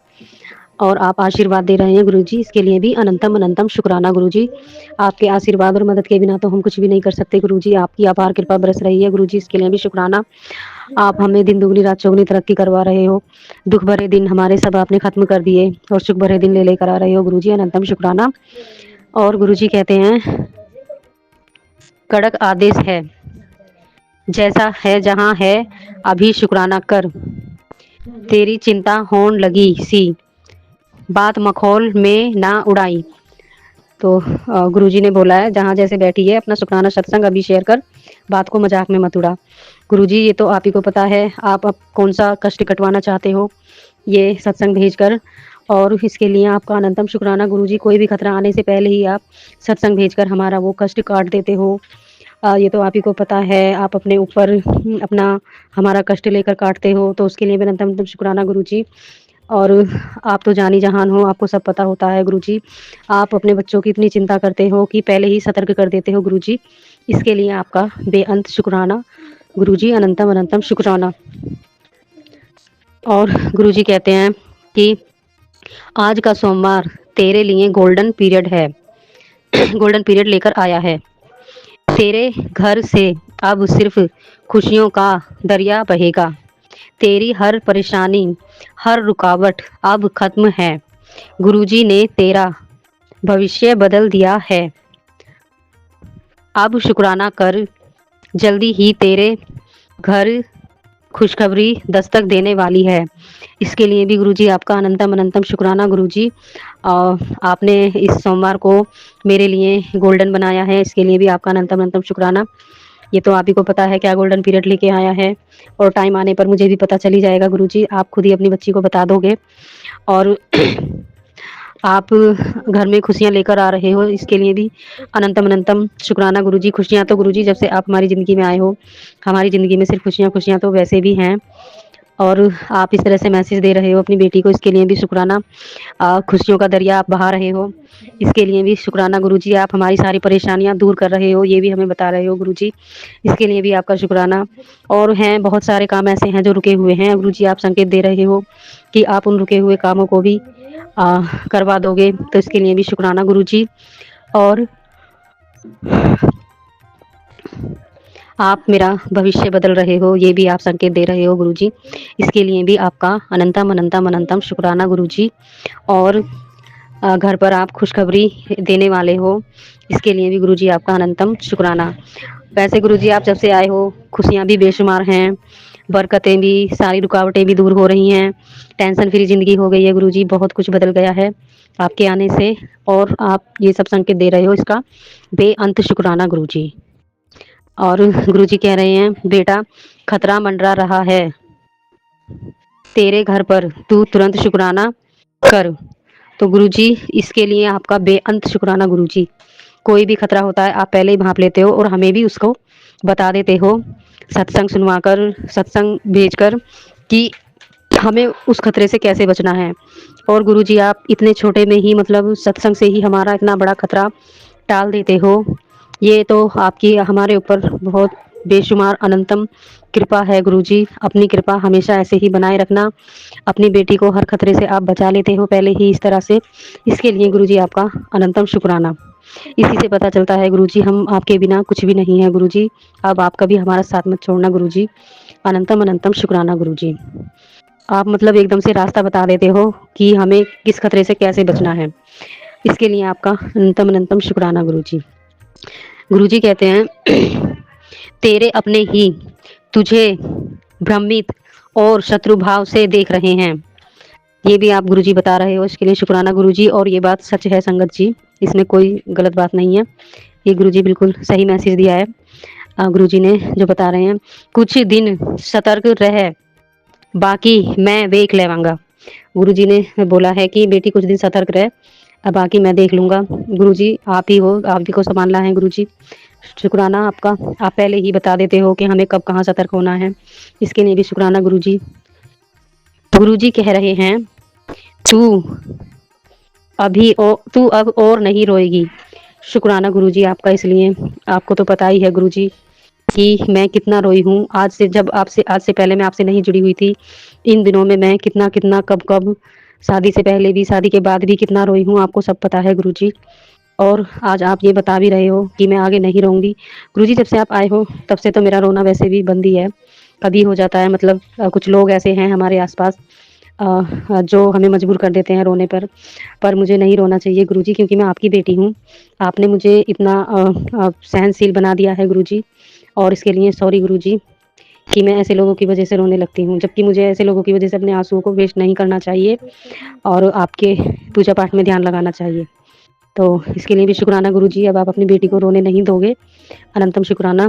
और आप आशीर्वाद दे रहे हैं गुरुजी, इसके लिए भी अनंतम अनंतम शुक्राना गुरुजी। आपके आशीर्वाद और मदद के बिना तो हम कुछ भी नहीं कर सकते गुरुजी। आपकी अपार कृपा बरस रही है गुरुजी, इसके लिए भी शुक्राना। आप हमें दिन दुगनी रात चौगुनी तरक्की करवा रहे हो। दुख भरे दिन हमारे सब आपने खत्म कर दिए और सुख भरे दिन ले लेकर आ रहे हो गुरुजी, अनंतम शुक्राना। और गुरुजी कहते हैं कड़क आदेश है, जैसा है जहाँ है अभी शुक्राना कर, तेरी चिंता होने लगी सी, बात मखौल में ना उड़ाई। तो गुरुजी ने बोला है जहाँ जैसे बैठी है अपना शुक्राना सत्संग अभी शेयर कर, बात को मजाक में मत उड़ा। गुरुजी ये तो आप ही को पता है, आप अब कौन सा कष्ट कटवाना चाहते हो ये सत्संग भेजकर, और इसके लिए आपका अनंतम शुक्राना गुरुजी। कोई भी खतरा आने से पहले ही आप सत्संग भेजकर हमारा वो कष्ट काट देते हो। ये तो आप ही को पता है, आप अपने ऊपर अपना हमारा कष्ट लेकर काटते हो, तो उसके लिए भी अनंतम शुक्राना गुरुजी। और आप तो जानी जहान हो, आपको सब पता होता है गुरुजी। आप अपने बच्चों की इतनी चिंता करते हो कि पहले ही सतर्क कर देते हो गुरुजी। इसके लिए आपका बेअंत शुक्राना गुरुजी, अनंतम अनंतम शुक्राना। और गुरुजी कहते हैं कि आज का सोमवार तेरे लिए गोल्डन पीरियड है, गोल्डन पीरियड लेकर आया है। तेरे घर से अब सिर्फ खुशियों का दरिया बहेगा, तेरी हर परेशानी हर रुकावट अब खत्म है। गुरुजी ने तेरा भविष्य बदल दिया है, अब शुक्राना कर, जल्दी ही तेरे घर खुशखबरी दस्तक देने वाली है। इसके लिए भी गुरुजी आपका अनंतम अनंतम शुक्राना गुरुजी। आपने इस सोमवार को मेरे लिए गोल्डन बनाया है, इसके लिए भी आपका अनंतम अनंतम शुक्राना। ये तो आप ही को पता है क्या गोल्डन पीरियड लेके आया है, और टाइम आने पर मुझे भी पता चल ही जाएगा गुरुजी, आप खुद ही अपनी बच्ची को बता दोगे। और आप घर में खुशियाँ लेकर आ रहे हो, इसके लिए भी अनंतम अनंतम शुक्राना गुरुजी। खुशियाँ तो गुरुजी जब से आप हमारी ज़िंदगी में आए हो, हमारी ज़िंदगी में सिर्फ खुशियाँ खुशियाँ तो वैसे भी हैं, और आप इस तरह से मैसेज दे रहे हो अपनी बेटी को, इसके लिए भी शुक्राना। खुशियों का दरिया आप बहा रहे हो, इसके लिए भी शुक्राना गुरुजी। आप हमारी सारी परेशानियां दूर कर रहे हो, ये भी हमें बता रहे हो गुरुजी, इसके लिए भी आपका शुक्राना। और हैं बहुत सारे काम ऐसे हैं जो रुके हुए हैं गुरुजी, आप संकेत दे रहे हो कि आप उन रुके हुए कामों को भी करवा दोगे, तो इसके लिए भी शुक्राना गुरुजी। और आप मेरा भविष्य बदल रहे हो, ये भी आप संकेत दे रहे हो गुरुजी, इसके लिए भी आपका अनंतम अनंतम अनंतम शुक्राना गुरुजी। और घर पर आप खुशखबरी देने वाले हो, इसके लिए भी गुरुजी आपका अनंतम शुक्राना। वैसे गुरुजी आप जब से आए हो खुशियाँ भी बेशुमार हैं, बरकतें भी, सारी रुकावटें भी दूर हो रही हैं, टेंशन फ्री ज़िंदगी हो गई है गुरुजी, बहुत कुछ बदल गया है आपके आने से, और आप ये सब संकेत दे रहे हो, इसका बेअंत शुक्राना गुरुजी। और गुरुजी कह रहे हैं बेटा खतरा मंडरा रहा है तेरे घर पर, तू तुरंत शुक्राना कर। तो गुरुजी इसके लिए आपका बेअंत शुक्राना गुरुजी। कोई भी खतरा होता है आप पहले ही भांप लेते हो और हमें भी उसको बता देते हो, सत्संग सुनवाकर, सत्संग भेजकर, कि हमें उस खतरे से कैसे बचना है। और गुरुजी आप इतने छोटे में ही मतलब सत्संग से ही हमारा इतना बड़ा खतरा टाल देते हो, ये तो आपकी हमारे ऊपर बहुत बेशुमार अनंतम कृपा है गुरुजी। अपनी कृपा हमेशा ऐसे ही बनाए रखना, अपनी बेटी को हर खतरे से आप बचा लेते हो पहले ही इस तरह से, इसके लिए गुरुजी आपका अनंतम शुक्राना। इसी से पता चलता है गुरुजी हम आपके बिना कुछ भी नहीं है गुरुजी, अब आप कभी हमारा साथ मत छोड़ना गुरुजी, अनंतम अनंतम शुक्राना गुरुजी। आप मतलब एकदम से रास्ता बता देते हो कि हमें किस खतरे से कैसे बचना है, इसके लिए आपका अनंतम अनंतम शुक्राना गुरुजी। गुरुजी कहते हैं तेरे अपने ही तुझे भ्रमित और शत्रु भाव से देख रहे हैं, ये भी आप गुरुजी बता रहे हो, इसके लिए शुक्राना गुरुजी। और ये बात सच है संगत जी, इसमें कोई गलत बात नहीं है, ये गुरुजी बिल्कुल सही मैसेज दिया है गुरुजी ने जो बता रहे हैं। कुछ दिन सतर्क रह, बाकी मैं देख लेवांगा। गुरुजी ने बोला है कि बेटी कुछ दिन सतर्क रहे, अब बाकी मैं देख लूँगा। गुरुजी आप ही हो, आप ही को संभालना है गुरुजी। शुक्राना आपका, आप पहले ही बता देते हो कि हमें कब कहाँ सतर्क होना है, इसके लिए भी शुक्राना गुरुजी। गुरुजी कह रहे हैं तू तू अब और नहीं रोएगी। शुक्राना गुरुजी आपका, इसलिए आपको तो पता ही है गुरुजी कि मैं कितना रोई हूँ आज से पहले मैं आपसे नहीं जुड़ी हुई थी, इन दिनों में मैं कितना कितना कब कब, शादी से पहले भी शादी के बाद भी कितना रोई हूँ, आपको सब पता है गुरुजी। और आज आप ये बता भी रहे हो कि मैं आगे नहीं रहूँगी। गुरुजी जब से आप आए हो तब से तो मेरा रोना वैसे भी बंद ही है, कभी हो जाता है मतलब कुछ लोग ऐसे हैं हमारे आसपास जो हमें मजबूर कर देते हैं रोने पर मुझे नहीं रोना चाहिए गुरुजी, क्योंकि मैं आपकी बेटी हूँ। आपने मुझे इतना सहनशील बना दिया है गुरुजी, और इसके लिए सॉरी गुरुजी कि मैं ऐसे लोगों की वजह से रोने लगती हूँ, जबकि मुझे ऐसे लोगों की वजह से अपने आँसुओं को वेस्ट नहीं करना चाहिए और आपके पूजा पाठ में ध्यान लगाना चाहिए। तो इसके लिए भी शुक्राना गुरुजी, अब आप अपनी बेटी को रोने नहीं दोगे। अनंतम शुक्राना।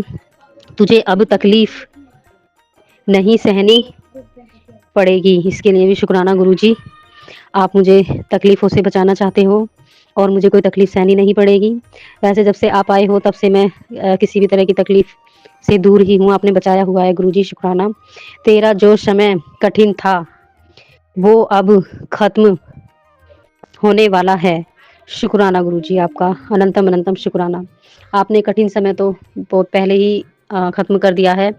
तुझे अब तकलीफ़ नहीं सहनी पड़ेगी, इसके लिए भी शुक्राना गुरुजी। आप मुझे तकलीफ़ों से बचाना चाहते हो और मुझे कोई तकलीफ़ सहनी नहीं पड़ेगी। वैसे जब से आप आए हो तब से मैं किसी भी तरह की तकलीफ़ से दूर ही हूँ, आपने बचाया हुआ है गुरुजी, शुक्राना। तेरा जो समय कठिन था, वो अब ख़त्म होने वाला है। शुक्राना गुरुजी आपका, अनंतम अनंतम शुक्राना। आपने कठिन समय तो बहुत पहले ही ख़त्म कर दिया है,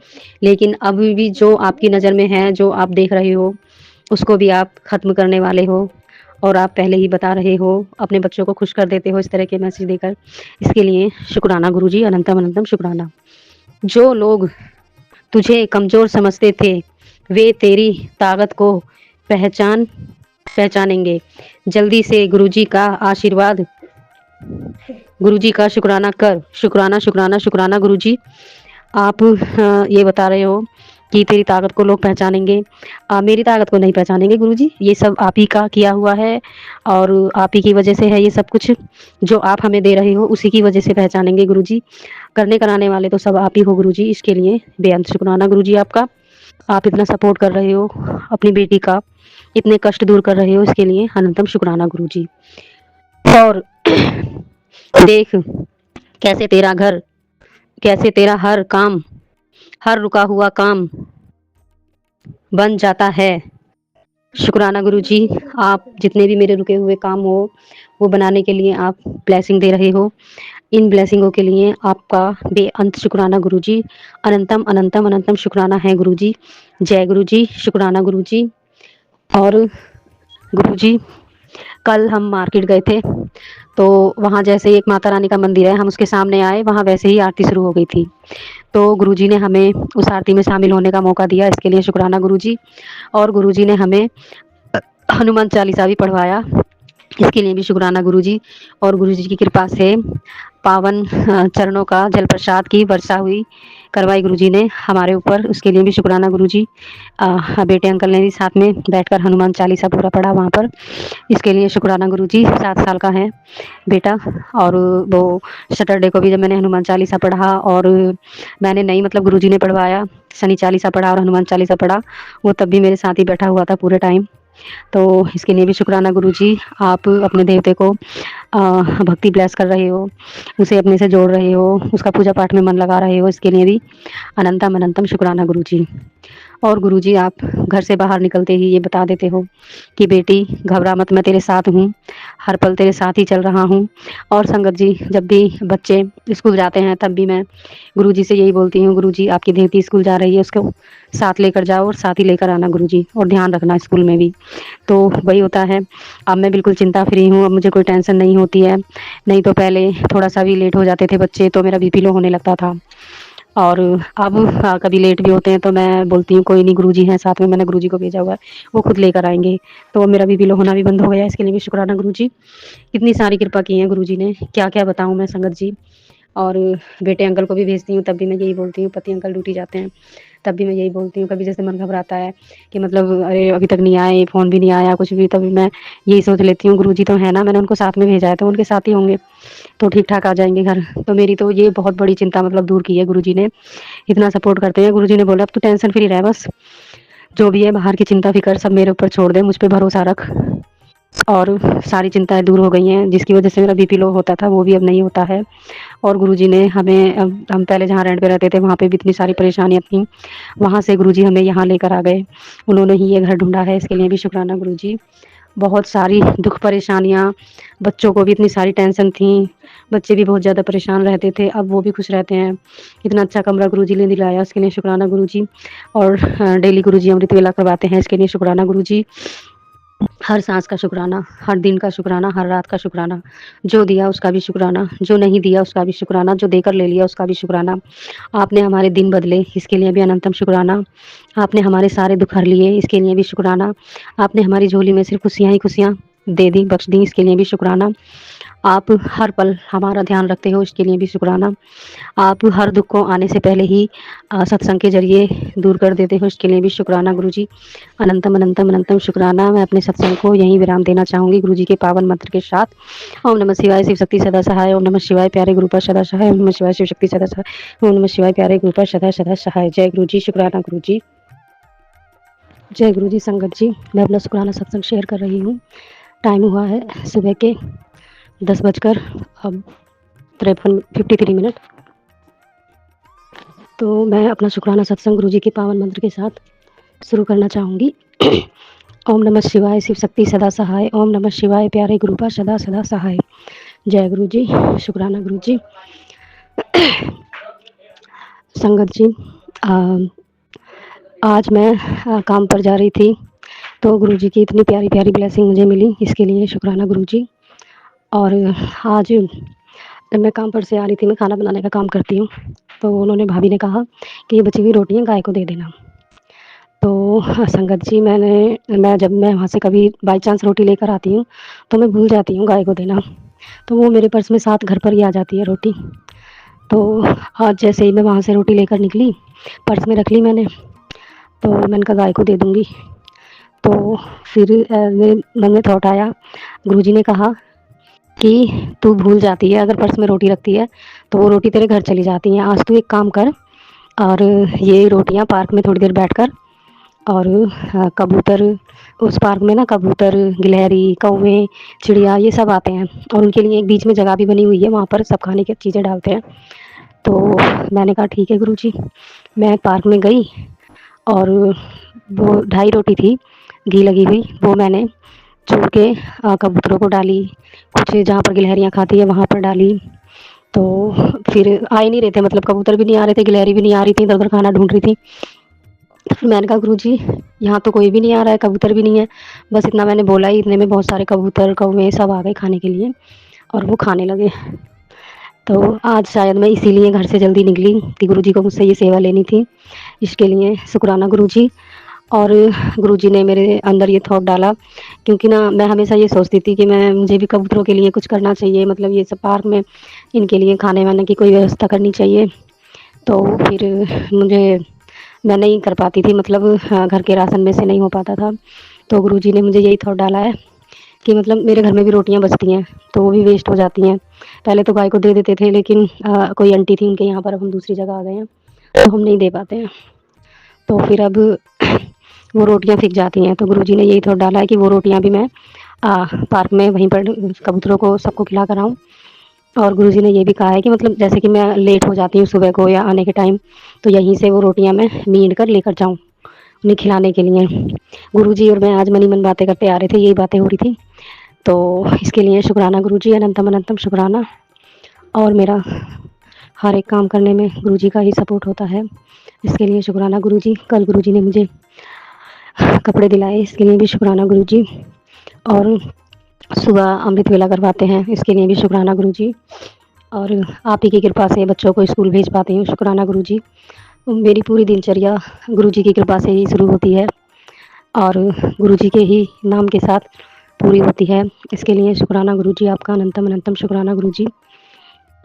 लेकिन अभी भी जो आपकी नज़र में है, जो आप देख रहे हो, उसको भी आप ख़त्म करने वाले हो और आप पहले ही बता रहे हो, अपने बच्चों को खुश कर देते हो इस तरह के मैसेज देकर। इसके लिए शुक्राना गुरुजी, अनंतम अनंतम शुक्राना। जो लोग तुझे कमज़ोर समझते थे, वे तेरी ताकत को पहचान पहचानेंगे। जल्दी से गुरुजी का आशीर्वाद, गुरुजी का शुक्राना कर। शुक्राना शुक्राना शुक्राना गुरुजी। आप ये बता रहे हो कि तेरी ताकत को लोग पहचानेंगे। मेरी ताकत को नहीं पहचानेंगे गुरुजी, ये सब आप ही का किया हुआ है और आप ही की वजह से है ये सब कुछ। जो आप हमें दे रहे हो उसी की वजह से पहचानेंगे गुरुजी। करने कराने वाले तो सब आप ही हो गुरुजी, इसके लिए बेअंत शुक्राना गुरुजी आपका। आप इतना सपोर्ट कर रहे हो अपनी बेटी का, इतने कष्ट दूर कर रहे हो, इसके लिए अनंतम शुक्राना गुरुजी। और देख कैसे तेरा घर, कैसे तेरा हर काम, हर रुका हुआ काम बन जाता है। शुक्राना गुरुजी, आप जितने भी मेरे रुके हुए काम हो वो बनाने के लिए आप ब्लेसिंग दे रहे हो। इन ब्लेसिंगों के लिए आपका बेअंत शुक्राना गुरुजी। अनंतम अनंतम अनंतम शुक्राना है गुरुजी। जय गुरुजी, शुक्राना गुरुजी। और गुरुजी, कल हम मार्केट गए थे, तो वहाँ जैसे ही एक माता रानी का मंदिर है, हम उसके सामने आए, वहाँ वैसे ही आरती शुरू हो गई थी। तो गुरुजी ने हमें उस आरती में शामिल होने का मौका दिया, इसके लिए शुक्राना गुरुजी। और गुरुजी ने हमें हनुमान चालीसा भी पढ़वाया, इसके लिए भी शुक्राना गुरुजी। और गुरुजी की कृपा से पावन चरणों का जल प्रसाद की वर्षा हुई, करवाई गुरुजी ने हमारे ऊपर, उसके लिए भी शुक्राना गुरुजी। बेटे अंकल ने भी साथ में बैठकर हनुमान चालीसा पूरा पढ़ा वहाँ पर, इसके लिए शुक्राना गुरुजी। 7 साल का है बेटा, और वो सैटरडे को भी जब मैंने हनुमान चालीसा पढ़ा, और मैंने नहीं मतलब गुरुजी ने पढ़वाया, शनि चालीसा पढ़ा और हनुमान चालीसा पढ़ा, वो तब भी मेरे साथ ही बैठा हुआ था पूरे टाइम। तो इसके लिए भी शुक्राना गुरुजी। आप अपने देवते को भक्ति ब्लेस कर रहे हो, उसे अपने से जोड़ रहे हो, उसका पूजा पाठ में मन लगा रहे हो, इसके लिए भी अनंतम अनंतम शुक्राना गुरुजी। और गुरुजी, आप घर से बाहर निकलते ही ये बता देते हो कि बेटी घबरा मत, मैं तेरे साथ हूँ, हर पल तेरे साथ ही चल रहा हूँ। और संगत जी, जब भी बच्चे स्कूल जाते हैं तब भी मैं गुरुजी से यही बोलती हूँ, गुरुजी आपकी देवती स्कूल जा रही है, उसको साथ लेकर जाओ और साथ ही लेकर आना गुरुजी, और ध्यान रखना स्कूल में भी। तो वही होता है, अब मैं बिल्कुल चिंता फ्री हूँ, अब मुझे कोई टेंशन नहीं होती है। नहीं तो पहले थोड़ा सा भी लेट हो जाते थे बच्चे तो मेरा बीपी लो होने लगता था, और अब कभी लेट भी होते हैं तो मैं बोलती हूँ कोई नहीं, गुरुजी हैं साथ में, मैंने गुरुजी को भेजा हुआ है, वो खुद लेकर आएंगे। तो मेरा बीपी लो होना भी बंद हो गया, इसके लिए भी शुक्राना गुरुजी। इतनी सारी कृपा की है गुरुजी ने, क्या क्या बताऊँ मैं संगत जी। और बेटे अंकल को भी भेजती हूँ, तब भी मैं यही बोलती हूँ, पति अंकल ड्यूटी जाते हैं तब भी मैं यही बोलती हूँ। कभी जैसे मन घबराता है कि मतलब अरे अभी तक नहीं आए, फ़ोन भी नहीं आया कुछ भी, तभी मैं यही सोच लेती हूँ गुरुजी तो है ना, मैंने उनको साथ में भेजा है तो उनके साथ ही होंगे, तो ठीक ठाक आ जाएंगे घर। तो मेरी तो ये बहुत बड़ी चिंता मतलब दूर की है गुरुजी ने, इतना सपोर्ट करते हैं। गुरुजी ने बोला अब तू टेंशन फ्री रह, बस जो भी है बाहर की चिंता फिक्र सब मेरे ऊपर छोड़ दे, मुझ पे भरोसा रख। और सारी चिंताएं दूर हो गई हैं, जिसकी वजह से मेरा बीपी लो होता था वो भी अब नहीं होता है। और गुरुजी ने हमें, हम पहले जहाँ रेंट पे रहते थे वहाँ पे भी इतनी सारी परेशानियाँ थी, वहाँ से गुरुजी हमें यहाँ लेकर आ गए, उन्होंने ही ये घर ढूंढा है, इसके लिए भी शुक्राना गुरुजी। बहुत सारी दुख परेशानियाँ, बच्चों को भी इतनी सारी टेंशन थी, बच्चे भी बहुत ज़्यादा परेशान रहते थे, अब वो भी खुश रहते हैं। इतना अच्छा कमरा गुरुजी ने दिलाया, उसके लिए शुक्राना गुरुजी। और डेली गुरुजी अमृत वेला करवाते हैं, इसके लिए शुक्राना गुरुजी। हर सांस का शुक्राना, हर दिन का शुक्राना, हर रात का शुक्राना, जो दिया उसका भी शुक्राना, जो नहीं दिया उसका भी शुक्राना, जो देकर ले लिया उसका भी शुक्राना। आपने हमारे दिन बदले, इसके लिए भी अनंतम शुक्राना। आपने हमारे सारे दुख हर लिए, इसके लिए भी शुक्राना। आपने हमारी झोली में सिर्फ खुशियाँ ही खुशियाँ दे दी, बख्श दी, इसके लिए भी शुक्राना। आप हर पल हमारा ध्यान रखते हो, इसके लिए भी शुक्राना। आप हर दुख को आने से पहले ही सत्संग के ज़रिए दूर कर देते हो, इसके लिए भी शुक्राना गुरुजी। अनंतम अनंतम अनंतम शुक्राना। मैं अपने सत्संग को यहीं विराम देना चाहूँगी गुरुजी के पावन मंत्र के साथ। ओम नमः शिवाय, शिव शक्ति सदा सहाय। ओम नमः शिवाय, प्यारे गुरु पर सदा सहाय। ओम नमः शिवाय, शिव शक्ति सदा सहाय। ओम नमः शिवाय, प्यारे गुरु पर सदा सदा सहाय। जय गुरुजी, शुक्राना गुरुजी। जय गुरुजी। संगत जी, मैं अपना शुक्राना सत्संग शेयर कर रही हूँ। टाइम हुआ है सुबह के 10 बजकर अब 53 मिनट। तो मैं अपना शुक्राना सत्संग गुरुजी के पावन मंत्र के साथ शुरू करना चाहूँगी। ओम नमः शिवाय, शिव शक्ति सदा सहाय। ओम नमः शिवाय, प्यारे गुरु पर सदा सदा सहाय। जय गुरुजी, शुक्राना गुरुजी। संगत जी, आज मैं काम पर जा रही थी, तो गुरुजी की इतनी प्यारी प्यारी ब्लेसिंग मुझे मिली, इसके लिए शुक्राना गुरुजी। और आज जब मैं काम पर से आ रही थी, मैं खाना बनाने का काम करती हूँ, तो उन्होंने भाभी ने कहा कि ये बची हुई रोटियाँ गाय को दे देना। तो संगत जी, जब मैं वहाँ से कभी बाई चांस रोटी लेकर आती हूँ, तो मैं भूल जाती हूँ गाय को देना, तो वो मेरे पर्स में साथ घर पर ही आ जाती है रोटी। तो आज जैसे ही मैं वहाँ से रोटी लेकर निकली, पर्स में रख ली मैंने, तो मैंने कहा गाय को दे दूँगी। तो फिर मेरे मन में थॉट आया, गुरुजी ने कहा कि तू भूल जाती है, अगर पर्स में रोटी रखती है तो वो रोटी तेरे घर चली जाती हैं। आज तू एक काम कर, और ये रोटियाँ पार्क में थोड़ी देर बैठकर, और कबूतर, उस पार्क में ना कबूतर, गिलहरी, कौवे, चिड़िया, ये सब आते हैं, और उनके लिए एक बीच में जगह भी बनी हुई है, वहाँ पर सब खाने की चीज़ें डालते हैं। तो मैंने कहा ठीक है गुरुजी। मैं पार्क में गई, और वो 2.5 रोटी थी घी लगी हुई, वो मैंने चूर के कबूतरों को डाली, कुछ जहाँ पर गिलहरियाँ खाती है वहाँ पर डाली। तो फिर आ ही नहीं रहे थे, मतलब कबूतर भी नहीं आ रहे थे, गिलहरी भी नहीं आ रही थी, इधर-उधर खाना ढूँढ रही थी। फिर मैंने कहा गुरुजी, यहाँ तो कोई भी नहीं आ रहा है, कबूतर भी नहीं है। बस इतना मैंने बोला ही, इतने में बहुत सारे कबूतर, कौवे सब आ गए खाने के लिए, और वो खाने लगे। तो आज शायद मैं इसीलिए घर से जल्दी निकली कि गुरुजी को मुझसे ये सेवा लेनी थी, इसके लिए शुक्राना गुरुजी। और गुरुजी ने मेरे अंदर ये थॉट डाला, क्योंकि ना मैं हमेशा ये सोचती थी कि मुझे भी कबूतरों के लिए कुछ करना चाहिए, मतलब ये सब पार्क में इनके लिए खाने-वाने की कोई व्यवस्था करनी चाहिए। तो फिर मुझे मैं नहीं कर पाती थी, मतलब घर के राशन में से नहीं हो पाता था। तो गुरुजी ने मुझे यही थॉट डाला है कि मतलब मेरे घर में भी रोटियाँ बचती हैं, तो वो भी वेस्ट हो जाती हैं। पहले तो गाय को दे देते थे, लेकिन कोई आंटी थी उनके यहाँ पर, अब हम दूसरी जगह आ गए हैं, तो हम नहीं दे पाते हैं। तो फिर अब वो रोटियाँ फ़िक जाती हैं, तो गुरुजी ने यही थॉट डाला है कि वो रोटियाँ भी मैं पार्क में वहीं पर कबूतरों को सबको खिला कर आऊँ। और गुरुजी ने ये भी कहा है कि मतलब जैसे कि मैं लेट हो जाती हूँ सुबह को या आने के टाइम, तो यहीं से वो रोटियाँ मैं बीन कर लेकर जाऊँ उन्हें खिलाने के लिए। गुरुजी और मैं आज मन ही मन बातें करते आ रहे थे, यही बातें हो रही थी। तो इसके लिए शुक्राना गुरुजी, अनंतम अनंतम शुक्राना। और मेरा हर एक काम करने में गुरुजी का ही सपोर्ट होता है, इसके लिए शुक्राना गुरुजी। कल गुरुजी ने मुझे कपड़े दिलाए, इसके लिए भी शुक्राना गुरुजी। और सुबह अमृत वेला करवाते हैं, इसके लिए भी शुक्राना गुरुजी। और आप ही की कृपा से बच्चों को स्कूल भेज पाती हूँ, शुक्राना गुरुजी। मेरी पूरी दिनचर्या गुरुजी की कृपा से ही शुरू होती है, और गुरुजी के ही नाम के साथ पूरी होती है, इसके लिए शुक्राना गुरुजी, आपका अनंतम अनंतम शुक्राना गुरुजी।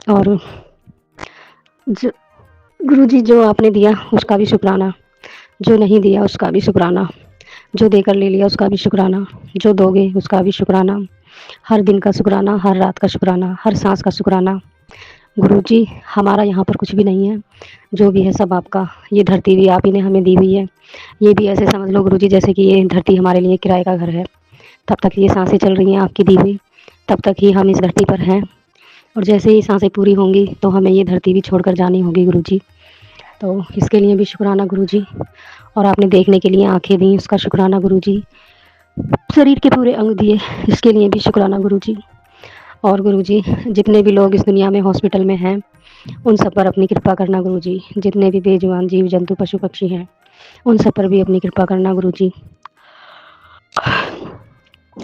और जो गुरुजी, जो आपने दिया उसका भी शुक्राना, जो नहीं दिया उसका भी शुक्राना, जो देकर ले लिया उसका भी शुक्राना, जो दोगे उसका भी शुक्राना, हर दिन का शुक्राना, हर रात का शुक्राना, हर सांस का शुक्राना। गुरुजी, हमारा यहाँ पर कुछ भी नहीं है, जो भी है सब आपका। ये धरती भी आप ही ने हमें दी हुई है, ये भी ऐसे समझ लो गुरुजी जैसे कि ये धरती हमारे लिए किराए का घर है। तब तक ये सांसें चल रही हैं आपकी दी हुई, तब तक ही हम इस धरती पर हैं, और जैसे ही सांसें पूरी होंगी तो हमें ये धरती भी छोड़कर जानी होगी गुरुजी। तो इसके लिए भी शुक्राना गुरुजी। और आपने देखने के लिए आँखें दी, उसका शुक्राना गुरुजी। शरीर के पूरे अंग दिए, इसके लिए भी शुक्राना गुरुजी। और गुरुजी, जितने भी लोग इस दुनिया में हॉस्पिटल में हैं, उन सब पर अपनी कृपा करना गुरुजी। जितने भी बेजुबान जीव जंतु पशु पक्षी हैं, उन सब पर भी अपनी कृपा करना गुरुजी।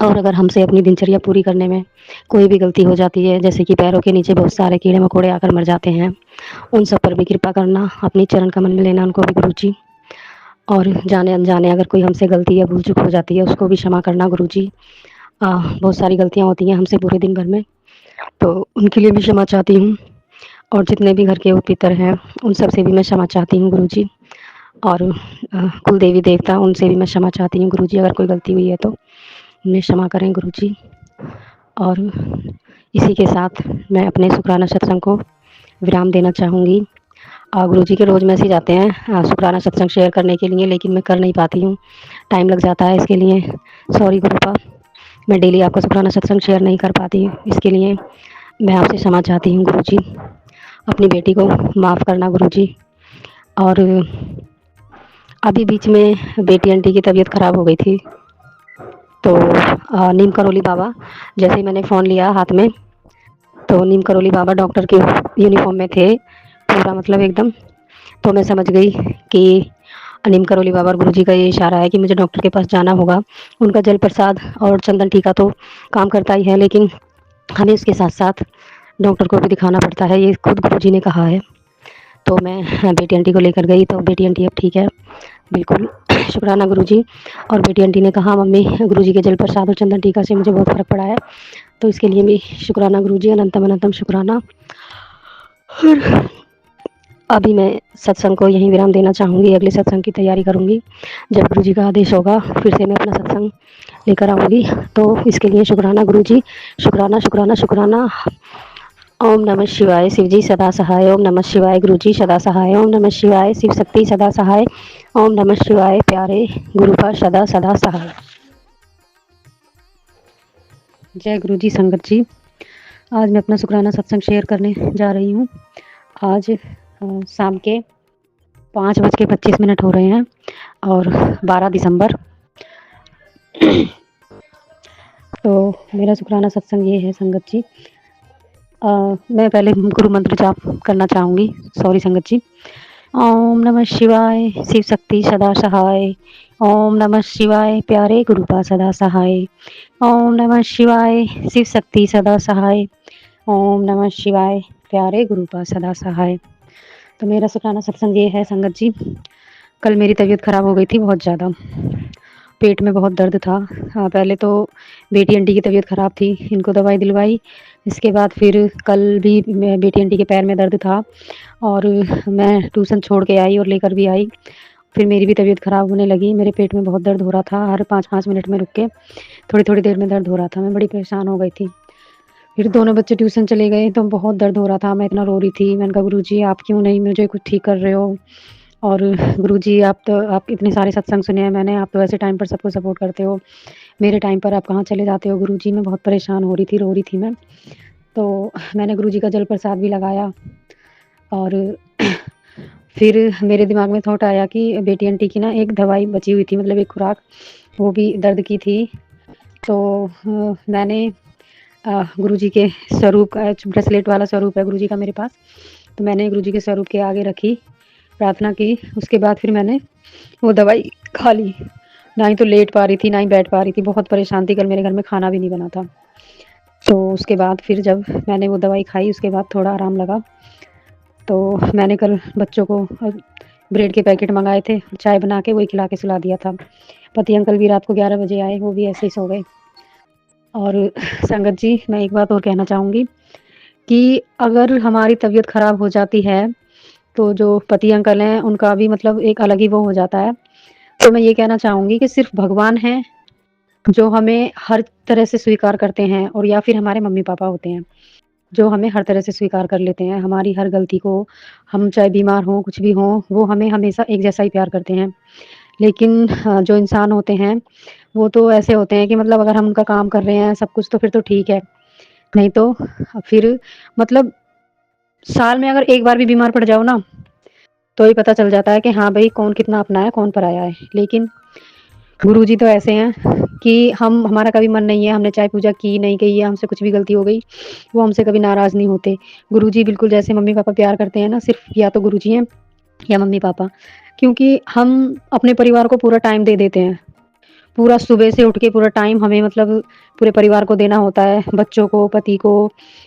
और अगर हमसे अपनी दिनचर्या पूरी करने में कोई भी गलती हो जाती है, जैसे कि पैरों के नीचे बहुत सारे कीड़े-मकोड़े आकर मर जाते हैं, उन सब पर भी कृपा करना, अपनी चरण कमल में लेना उनको भी गुरुजी। और जाने-अनजाने अगर कोई हमसे गलती या भूल-चूक हो जाती है, उसको भी क्षमा करना गुरुजी। बहुत सारी गलतियाँ होती हैं हमसे पूरे दिन भर में, तो उनके लिए भी क्षमा चाहती हूँ। और जितने भी घर के पितर हैं, उन सब से भी मैं क्षमा चाहती हूँ गुरुजी। और कुल देवी-देवता, उनसे भी मैं क्षमा चाहती हूँ गुरुजी, अगर कोई गलती हुई है तो उन्हें क्षमा करें गुरुजी। और इसी के साथ मैं अपने शुक्राना सत्संग को विराम देना चाहूँगी। गुरुजी के रोज़ मैसेज आते हैं शुक्राना सत्संग शेयर करने के लिए, लेकिन मैं कर नहीं पाती हूँ, टाइम लग जाता है इसके लिए। सॉरी गुरुपा, मैं डेली आपका शुक्राना सत्संग शेयर नहीं कर पाती, इसके लिए मैं आपसे क्षमा चाहती हूँ गुरुजी। अपनी बेटी को माफ़ करना गुरुजी। और अभी बीच में बेटी आंटी की तबीयत ख़राब हो गई थी, तो नीम करोली बाबा, जैसे ही मैंने फ़ोन लिया हाथ में, तो नीम करोली बाबा डॉक्टर के यूनिफ़ॉर्म में थे, पूरा मतलब एकदम। तो मैं समझ गई कि नीम करोली बाबा और गुरुजी का ये इशारा है कि मुझे डॉक्टर के पास जाना होगा। उनका जल प्रसाद और चंदन टीका तो काम करता ही है, लेकिन हमें उसके साथ-साथ डॉक्टर को भी दिखाना पड़ता है, ये खुद गुरुजी ने कहा है। तो मैं बेटी आंटी को लेकर गई, तो बेटी आंटी अब ठीक है, बिल्कुल शुक्राना गुरुजी। और बेटी आंटी ने कहा मम्मी गुरुजी के जल प्रसाद और चंदन टीका से मुझे बहुत फ़र्क पड़ा है, तो इसके लिए भी शुक्राना गुरुजी, अनंतम अनंतम शुक्राना। और अभी मैं सत्संग को यहीं विराम देना चाहूँगी, अगले सत्संग की तैयारी करूँगी। जब गुरुजी का आदेश होगा फिर से मैं अपना सत्संग लेकर आऊँगी, तो इसके लिए शुक्राना गुरुजी, शुक्राना, शुक्राना, शुक्राना। ओम नमः शिवाय, शिव जी सदा सहाय। ओम नमः शिवाय, गुरुजी सदा सहाय। ओम नमः शिवाय, शिव शक्ति सदा सहाय। ओम नमः शिवाय, प्यारे गुरुपा सदा सदा सहाय। जय गुरुजी संगत जी, आज मैं अपना शुक्राना सत्संग शेयर करने जा रही हूँ। आज शाम के 5:25 हो रहे हैं और 12 दिसंबर। तो मेरा शुक्राना सत्संग ये है संगत जी। मैं पहले गुरु मंत्र जाप करना चाहूँगी। सॉरी संगत जी। ओम नमः शिवाय, शिव शक्ति सदा सहाय। ओम नमः शिवाय, प्यारे गुरुपा सदा सहाय। ओम नमः शिवाय, शिव शक्ति सदा सहाय। ओम नमः शिवाय, प्यारे गुरुपा सदा सहाय। तो मेरा शुक्राना सत्संग ये है संगत जी। कल मेरी तबीयत ख़राब हो गई थी बहुत ज़्यादा, पेट में बहुत दर्द था। पहले तो बेटी आंटी की तबीयत ख़राब थी, इनको दवाई दिलवाई। इसके बाद फिर कल भी बेटी आंटी के पैर में दर्द था और मैं ट्यूशन छोड़ के आई और लेकर भी आई। फिर मेरी भी तबीयत ख़राब होने लगी, मेरे पेट में बहुत दर्द हो रहा था, हर 5-5 मिनट में रुक के थोड़ी-थोड़ी देर में दर्द हो रहा था। मैं बड़ी परेशान हो गई थी। फिर दोनों बच्चे ट्यूशन चले गए तो बहुत दर्द हो रहा था, मैं इतना रो रही थी। मैंने कहा गुरुजी आप क्यों नहीं मुझे कुछ ठीक कर रहे हो? और गुरुजी आप इतने सारे सत्संग सुने हैं मैंने, आप तो ऐसे टाइम पर सबको सपोर्ट करते हो, मेरे टाइम पर आप कहाँ चले जाते हो गुरुजी? मैं बहुत परेशान हो रही थी, रो रही थी मैं। तो मैंने गुरुजी का जल प्रसाद भी लगाया और फिर मेरे दिमाग में थॉट आया कि बेटी आंटी की ना एक दवाई बची हुई थी, मतलब एक खुराक, वो भी दर्द की थी। तो मैंने गुरुजी के स्वरूप का ब्रेसलेट वाला स्वरूप है गुरुजी का मेरे पास, तो मैंने गुरुजी के स्वरूप के आगे रखी, प्रार्थना की। उसके बाद फिर मैंने वो दवाई खा ली। ना ही तो लेट पा रही थी, ना ही बैठ पा रही थी, बहुत परेशान थी। कल मेरे घर में खाना भी नहीं बना था। तो उसके बाद फिर जब मैंने वो दवाई खाई उसके बाद थोड़ा आराम लगा। तो मैंने कल बच्चों को ब्रेड के पैकेट मँगाए थे, चाय बना के वही खिला के सुला दिया था। पति अंकल भी रात को 11 बजे आए, वो भी ऐसे ही सो गए। और संगत जी मैं एक बात और कहना चाहूँगी कि अगर हमारी तबीयत ख़राब हो जाती है, तो जो पति अंकल हैं उनका भी मतलब एक अलग ही वो हो जाता है। तो मैं ये कहना चाहूँगी कि सिर्फ़ भगवान हैं, जो हमें हर तरह से स्वीकार करते हैं, और या फिर हमारे मम्मी-पापा होते हैं, जो हमें हर तरह से स्वीकार कर लेते हैं, हमारी हर गलती को। हम चाहे बीमार हों, कुछ भी हों, वो हमें हमेशा एक जैसा ही प्यार करते हैं। लेकिन जो इंसान होते हैं, वो तो ऐसे होते हैं कि मतलब अगर हम उनका काम कर रहे हैं सब कुछ तो फिर तो ठीक है, नहीं तो फिर मतलब साल में अगर एक बार भी बीमार पड़ जाओ ना, तो ही पता चल जाता है कि हाँ भाई कौन कितना अपना है, कौन पराया है। लेकिन गुरुजी तो ऐसे हैं कि हम हमारा कभी मन नहीं है, हमने चाहे पूजा की, नहीं की, या हमसे कुछ भी गलती हो गई, वो हमसे कभी नाराज़ नहीं होते। गुरुजी बिल्कुल जैसे मम्मी-पापा प्यार करते हैं ना, सिर्फ़ या तो गुरुजी हैं या मम्मी-पापा। क्योंकि हम अपने परिवार को पूरा टाइम दे देते हैं, पूरा सुबह से उठ के पूरा टाइम हमें मतलब पूरे परिवार को देना होता है, बच्चों को, पति को,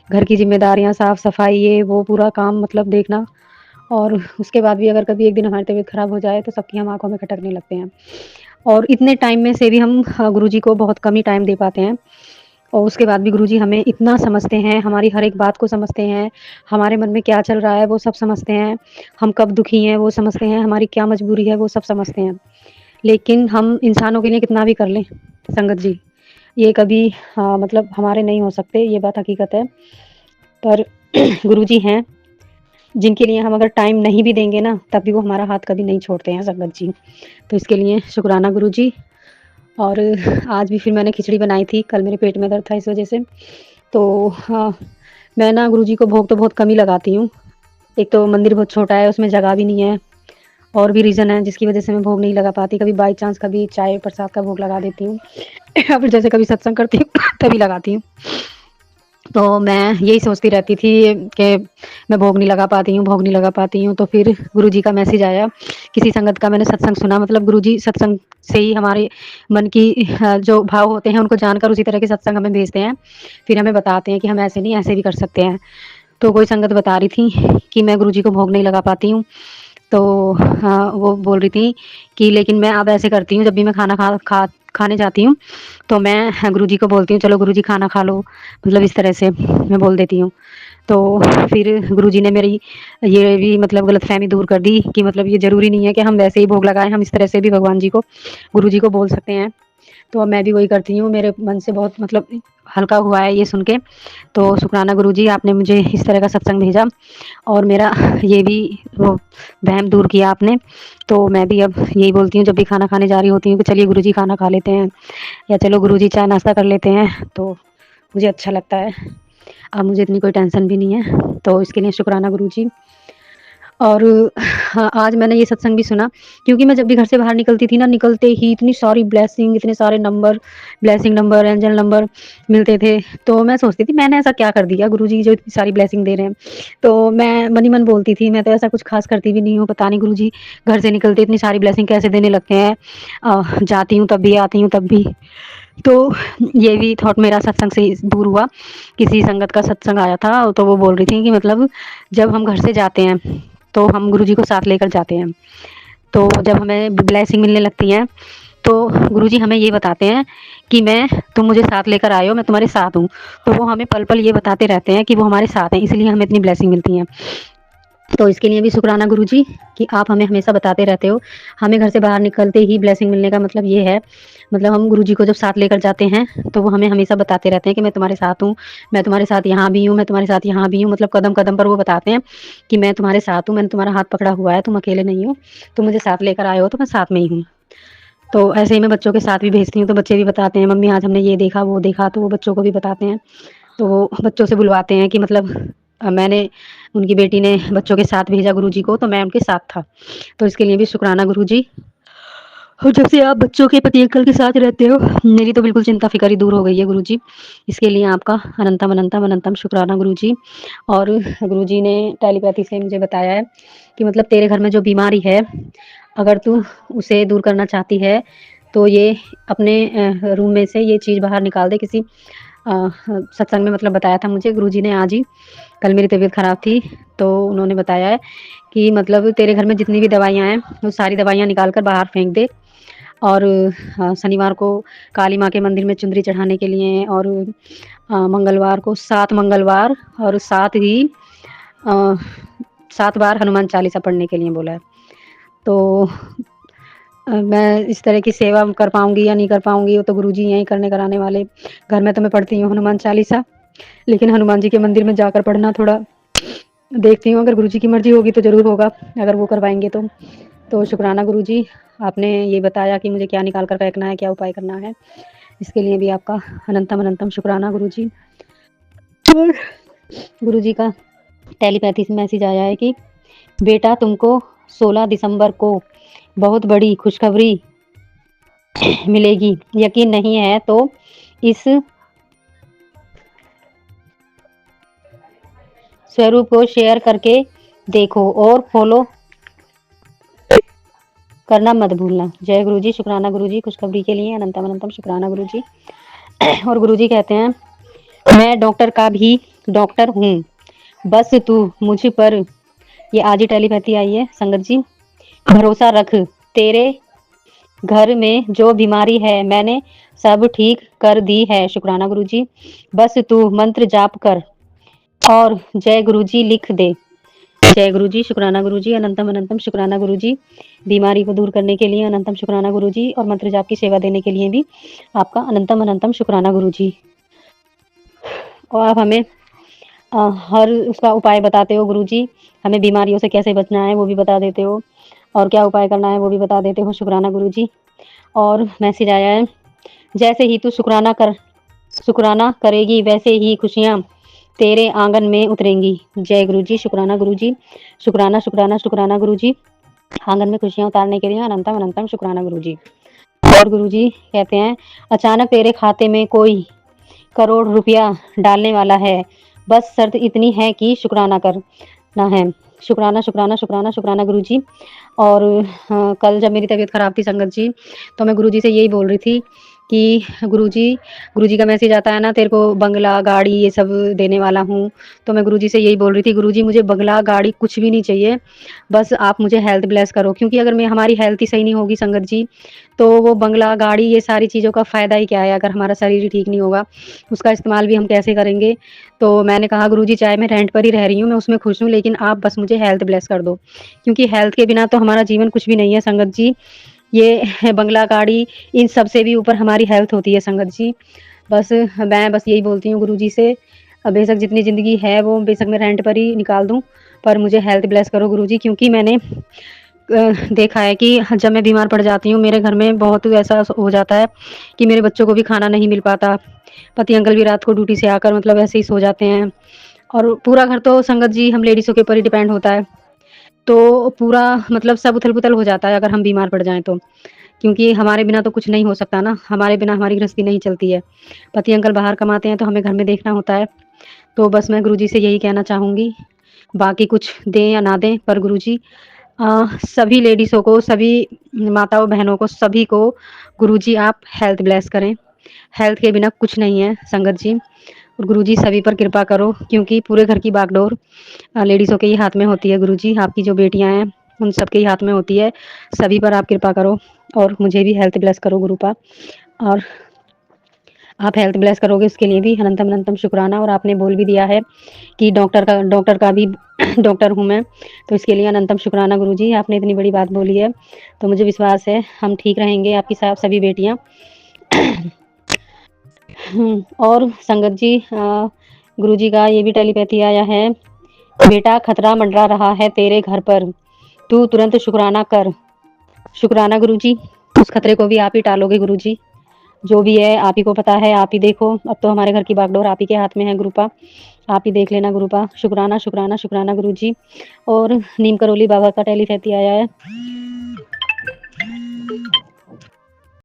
घर की ज़िम्मेदारियाँ, साफ-सफाई ये वो पूरा काम मतलब देखना और उसके बाद भी अगर कभी एक दिन हमारी तबीयत खराब हो जाए तो सबकी हम आँखों में खटकने लगते हैं। और इतने टाइम में से भी हम गुरुजी को बहुत कम ही टाइम दे पाते हैं और उसके बाद भी गुरुजी हमें इतना समझते हैं, हमारी हर एक बात को समझते हैं, हमारे मन में क्या चल रहा है वो सब समझते हैं, हम कब दुखी हैं वो समझते हैं, हमारी क्या मजबूरी है वो सब समझते हैं। लेकिन हम इंसानों के लिए कितना भी कर लें, संगत जी, ये कभी मतलब हमारे नहीं हो सकते, ये बात हकीकत है। पर गुरुजी हैं, जिनके लिए हम अगर टाइम नहीं भी देंगे ना, तब भी वो हमारा हाथ कभी नहीं छोड़ते हैं संगत जी। तो इसके लिए शुक्राना गुरुजी। और आज भी फिर मैंने खिचड़ी बनाई थी, कल मेरे पेट में दर्द था इस वज़ह से। तो हाँ, मैं ना गुरुजी को भोग तो बहुत कम ही लगाती हूँ। एक तो मंदिर बहुत छोटा है, उसमें जगह भी नहीं है और भी रीज़न है जिसकी वज़ह से मैं भोग नहीं लगा पाती। कभी बाई चांस कभी चाय प्रसाद का भोग लगा देती हूँ या फिर जैसे कभी सत्संग करती हूँ तभी लगाती हूँ। तो मैं यही सोचती रहती थी कि मैं भोग नहीं लगा पाती हूँ, भोग नहीं लगा पाती हूँ। तो फिर गुरुजी का मैसेज आया, किसी संगत का मैंने सत्संग सुना, मतलब गुरुजी सत्संग से ही हमारे मन की जो भाव होते हैं उनको जानकर उसी तरह के सत्संग हमें भेजते हैं। फिर हमें बताते हैं कि हम ऐसे नहीं, ऐसे भी कर सकते हैं। तो कोई संगत बता रही थी कि मैं गुरुजी को भोग नहीं लगा पाती हूँ। तो हाँ, वो बोल रही थी कि लेकिन मैं अब ऐसे करती हूँ, जब भी मैं खाने जाती हूँ, तो मैं गुरुजी को बोलती हूँ, चलो गुरुजी खाना खा लो, मतलब इस तरह से मैं बोल देती हूँ। तो फिर गुरुजी ने मेरी ये भी मतलब गलतफ़हमी दूर कर दी कि मतलब ये ज़रूरी नहीं है कि हम वैसे ही भोग लगाएँ, हम इस तरह से भी भगवान जी को, गुरुजी को बोल सकते हैं। तो अब मैं भी वही करती हूँ, मेरे मन से बहुत मतलब हल्का हुआ है ये सुन के। तो शुक्राना गुरुजी, आपने मुझे इस तरह का सत्संग भेजा और मेरा ये भी वो वहम दूर किया आपने। तो मैं भी अब यही बोलती हूँ जब भी खाना खाने जा रही होती हूँ कि चलिए गुरुजी खाना खा लेते हैं या चलो गुरुजी चाय नाश्ता कर लेते हैं, तो मुझे अच्छा लगता है। अब मुझे इतनी कोई टेंशन भी नहीं है, तो इसके लिए शुक्राना गुरुजी। और हाँ, आज मैंने ये सत्संग भी सुना क्योंकि मैं जब भी घर से बाहर निकलती थी ना, निकलते ही इतनी सारी ब्लेसिंग, इतने सारे number, blessing number, angel number मिलते थे। तो मैं सोचती थी मैंने ऐसा क्या कर दिया गुरुजी जो इतनी सारी ब्लेसिंग दे रहे हैं। तो मैं मन ही मन बोलती थी मैं तो ऐसा कुछ ख़ास करती भी नहीं हूँ, पता नहीं गुरुजी घर से निकलते इतनी सारी ब्लेसिंग कैसे देने लगते हैं। जाती हूँ तब भी, आती हूँ तब भी। तो ये भी थॉट मेरा सत्संग से ही दूर हुआ। किसी संगत का सत्संग आया था तो वो बोल रही थी कि मतलब जब हम घर से जाते हैं तो हम गुरुजी को साथ लेकर जाते हैं। तो जब हमें ब्लेसिंग मिलने लगती है तो गुरुजी हमें ये बताते हैं कि मैं तुम मुझे साथ लेकर आए हो, मैं तुम्हारे साथ हूँ। तो वो हमें पल-पल ये बताते रहते हैं कि वो हमारे साथ हैं, इसलिए हमें इतनी ब्लेसिंग मिलती है। तो इसके लिए भी शुक्राना गुरुजी कि आप हमें हमेशा बताते रहते हो। हमें घर से बाहर निकलते ही ब्लेसिंग मिलने का मतलब ये है, मतलब हम गुरुजी को जब साथ लेकर जाते हैं, तो वो हमें हमेशा बताते रहते हैं कि मैं तुम्हारे साथ हूँ, मैं तुम्हारे साथ यहाँ भी हूँ, मैं तुम्हारे साथ यहाँ भी हूँ। मतलब कदम-कदम पर वो बताते हैं कि मैं तुम्हारे साथ हूँ, मैंने तुम्हारा हाथ पकड़ा हुआ है, तुम अकेले नहीं हो, तुम मुझे साथ लेकर आए हो तो मैं साथ में ही हूँ। तो ऐसे ही मैं बच्चों के साथ भी भेजती हूँ, तो बच्चे भी बताते हैं, मम्मी आज हमने ये देखा, वो देखा, तो वो बच्चों को भी बताते हैं। तो वो बच्चों से बुलवाते हैं कि मतलब मैंने उनकी बेटी ने बच्चों के साथ भेजा गुरुजी को, तो मैं उनके साथ था। तो इसके लिए भी शुक्राना गुरुजी। और जब से आप बच्चों के पति अंकल के साथ रहते हो, मेरी तो बिल्कुल चिंता फ़िक्र ही दूर हो गई है गुरुजी। इसके लिए आपका अनंतम, अनंतम, अनंतम शुक्राना गुरुजी। और गुरुजी ने टेलीपैथी से मुझे बताया है कि मतलब तेरे घर में जो बीमारी है, अगर तू उसे दूर करना चाहती है, तो ये अपने रूम में से ये चीज़ बाहर निकाल दे। किसी सत्संग में मतलब बताया था मुझे गुरुजी ने आज ही। कल मेरी तबीयत ख़राब थी, तो उन्होंने बताया है कि मतलब तेरे घर में जितनी भी दवाइयाँ हैं, वो सारी दवाइयाँ निकाल कर बाहर फेंक दे। और शनिवार को काली माँ के मंदिर में चुंदरी चढ़ाने के लिए और मंगलवार को 7 मंगलवार और साथ ही 7 बार हनुमान चालीसा पढ़ने के लिए बोला है। तो मैं इस तरह की सेवा कर पाऊँगी या नहीं कर पाऊँगी, वो तो गुरुजी हैं ही करने कराने वाले। घर में तो मैं पढ़ती हूँ हनुमान चालीसा, लेकिन हनुमान जी के मंदिर में जाकर पढ़ना थोड़ा देखती हूँ, अगर गुरुजी की मर्ज़ी होगी तो ज़रूर होगा, अगर वो करवाएँगे तो। तो शुक्राना गुरुजी, आपने ये बताया कि मुझे क्या निकाल कर फेंकना है, क्या उपाय करना है। इसके लिए भी आपका अनंतम, अनंतम शुक्राना गुरुजी। और गुरुजी का टेलीपैथी से मैसेज आया है कि बेटा तुमको 16 दिसंबर को बहुत बड़ी खुशखबरी मिलेगी। यकीन नहीं है तो इस स्वरूप को शेयर करके देखो और फॉलो करना मत भूलना। जय गुरुजी, शुक्राना गुरुजी खुशखबरी के लिए, अनंतम अनंतम शुक्राना गुरुजी। और गुरुजी कहते हैं, मैं डॉक्टर का भी डॉक्टर हूँ, बस तू मुझ पर, ये आज ही टेलीपैथी आई है संगत जी, भरोसा रख। तेरे घर में जो बीमारी है मैंने सब ठीक कर दी है शुक्राना गुरुजी, बस तू मंत्र जाप कर और जय गुरुजी लिख दे। जय गुरुजी, शुक्राना गुरुजी, अनंतम अनंतम शुक्राना गुरुजी, बीमारी को दूर करने के लिए अनंतम शुक्राना गुरुजी, और मंत्र जाप की सेवा देने के लिए भी आपका अनंतम अनंतम शुक्राना गुरुजी। और आप हमें हर उसका उपाय बताते हो गुरुजी, हमें बीमारियों से कैसे बचना है वो भी बता देते हो, और क्या उपाय करना है वो भी बता देते हो शुक्राना गुरुजी। और मैसेज आया है, जैसे ही तू शुक्राना करेगी वैसे ही खुशियाँ तेरे आंगन में उतरेंगी। जय गुरुजी, शुक्राना गुरुजी, शुक्राना शुक्राना शुक्राना गुरुजी, आंगन में खुशियाँ उतारने के लिए अनंतम अनंतम शुक्राना गुरुजी। और गुरुजी कहते हैं, अचानक तेरे खाते में कोई करोड़ रुपया डालने वाला है, बस शर्त इतनी है कि शुक्राना करना है। शुक्राना शुक्राना शुक्राना शुक्राना गुरुजी। और कल जब मेरी तबीयत खराब थी संगत जी, तो मैं गुरुजी से यही बोल रही थी कि गुरुजी का मैसेज आता है ना, तेरे को बंगला गाड़ी ये सब देने वाला हूँ, तो मैं गुरुजी से यही बोल रही थी, गुरुजी मुझे बंगला गाड़ी कुछ भी नहीं चाहिए, बस आप मुझे हेल्थ ब्लेस करो, क्योंकि अगर मैं हमारी हेल्थ ही सही नहीं होगी संगत जी, तो वो बंगला गाड़ी ये सारी चीज़ों का फ़ायदा ही क्या है, अगर हमारा शरीर ही ठीक नहीं होगा, उसका इस्तेमाल भी हम कैसे करेंगे। तो मैंने कहा गुरुजी चाहे मैं रेंट पर ही रह रही हूँ, मैं उसमें खुश हूँ, लेकिन आप बस मुझे हेल्थ ब्लेस कर दो, क्योंकि हेल्थ के बिना तो हमारा जीवन कुछ भी नहीं है संगत जी। ये बंगला गाड़ी इन सब से भी ऊपर हमारी हेल्थ होती है संगत जी। बस मैं बस यही बोलती हूँ गुरुजी से, बेशक जितनी ज़िंदगी है वो बेशक मैं रेंट पर ही निकाल दूँ, पर मुझे हेल्थ ब्लेस करो गुरुजी, क्योंकि मैंने देखा है कि जब मैं बीमार पड़ जाती हूँ, मेरे घर में बहुत ऐसा हो जाता है कि मेरे बच्चों को भी खाना नहीं मिल पाता, पति अंकल भी रात को ड्यूटी से आकर मतलब ऐसे ही सो जाते हैं, और पूरा घर तो संगत जी हम लेडीज़ों के ऊपर ही डिपेंड होता है, तो पूरा मतलब सब उथल-पुथल हो जाता है अगर हम बीमार पड़ जाएँ तो। क्योंकि हमारे बिना तो कुछ नहीं हो सकता ना, हमारे बिना हमारी गृहस्थी नहीं चलती है। पति अंकल बाहर कमाते हैं तो हमें घर में देखना होता है। तो बस मैं गुरुजी से यही कहना चाहूँगी, बाकी कुछ दें या ना दें, पर गुरुजी सभी लेडीज़ों को, सभी माताओं बहनों को, सभी को गुरुजी आप हेल्थ ब्लेस करें। हेल्थ के बिना कुछ नहीं है संगत जी, और गुरुजी सभी पर कृपा करो, क्योंकि पूरे घर की बागडोर लेडीज़ों के ही हाथ में होती है गुरुजी, आपकी जो बेटियाँ हैं उन सब के ही हाथ में होती है, सभी पर आप कृपा करो, और मुझे भी हेल्थ ब्लेस करो गुरुपा, और आप हेल्थ ब्लेस करोगे उसके लिए भी अनंतम अनंतम शुक्राना। और आपने बोल भी दिया है कि डॉक्टर का भी डॉक्टर हूँ मैं, तो इसके लिए अनंतम शुक्राना गुरुजी, आपने इतनी बड़ी बात बोली है, तो मुझे विश्वास है हम ठीक रहेंगे, आपकी सभी बेटियाँ। और संगत जी गुरुजी का ये भी टेलीपैथी आया है, बेटा खतरा मंडरा रहा है तेरे घर पर, तू तुरंत शुक्राना कर। शुक्राना गुरुजी, उस खतरे को भी आप ही टालोगे गुरुजी, जो भी है आप ही को पता है, आप ही देखो, अब तो हमारे घर की बागडोर आप ही के हाथ में है गुरुपा, आप ही देख लेना गुरुपा। शुक्राना शुक्राना शुक्राना गुरुजी। और नीम करोली बाबा का टेलीपैथी आया है,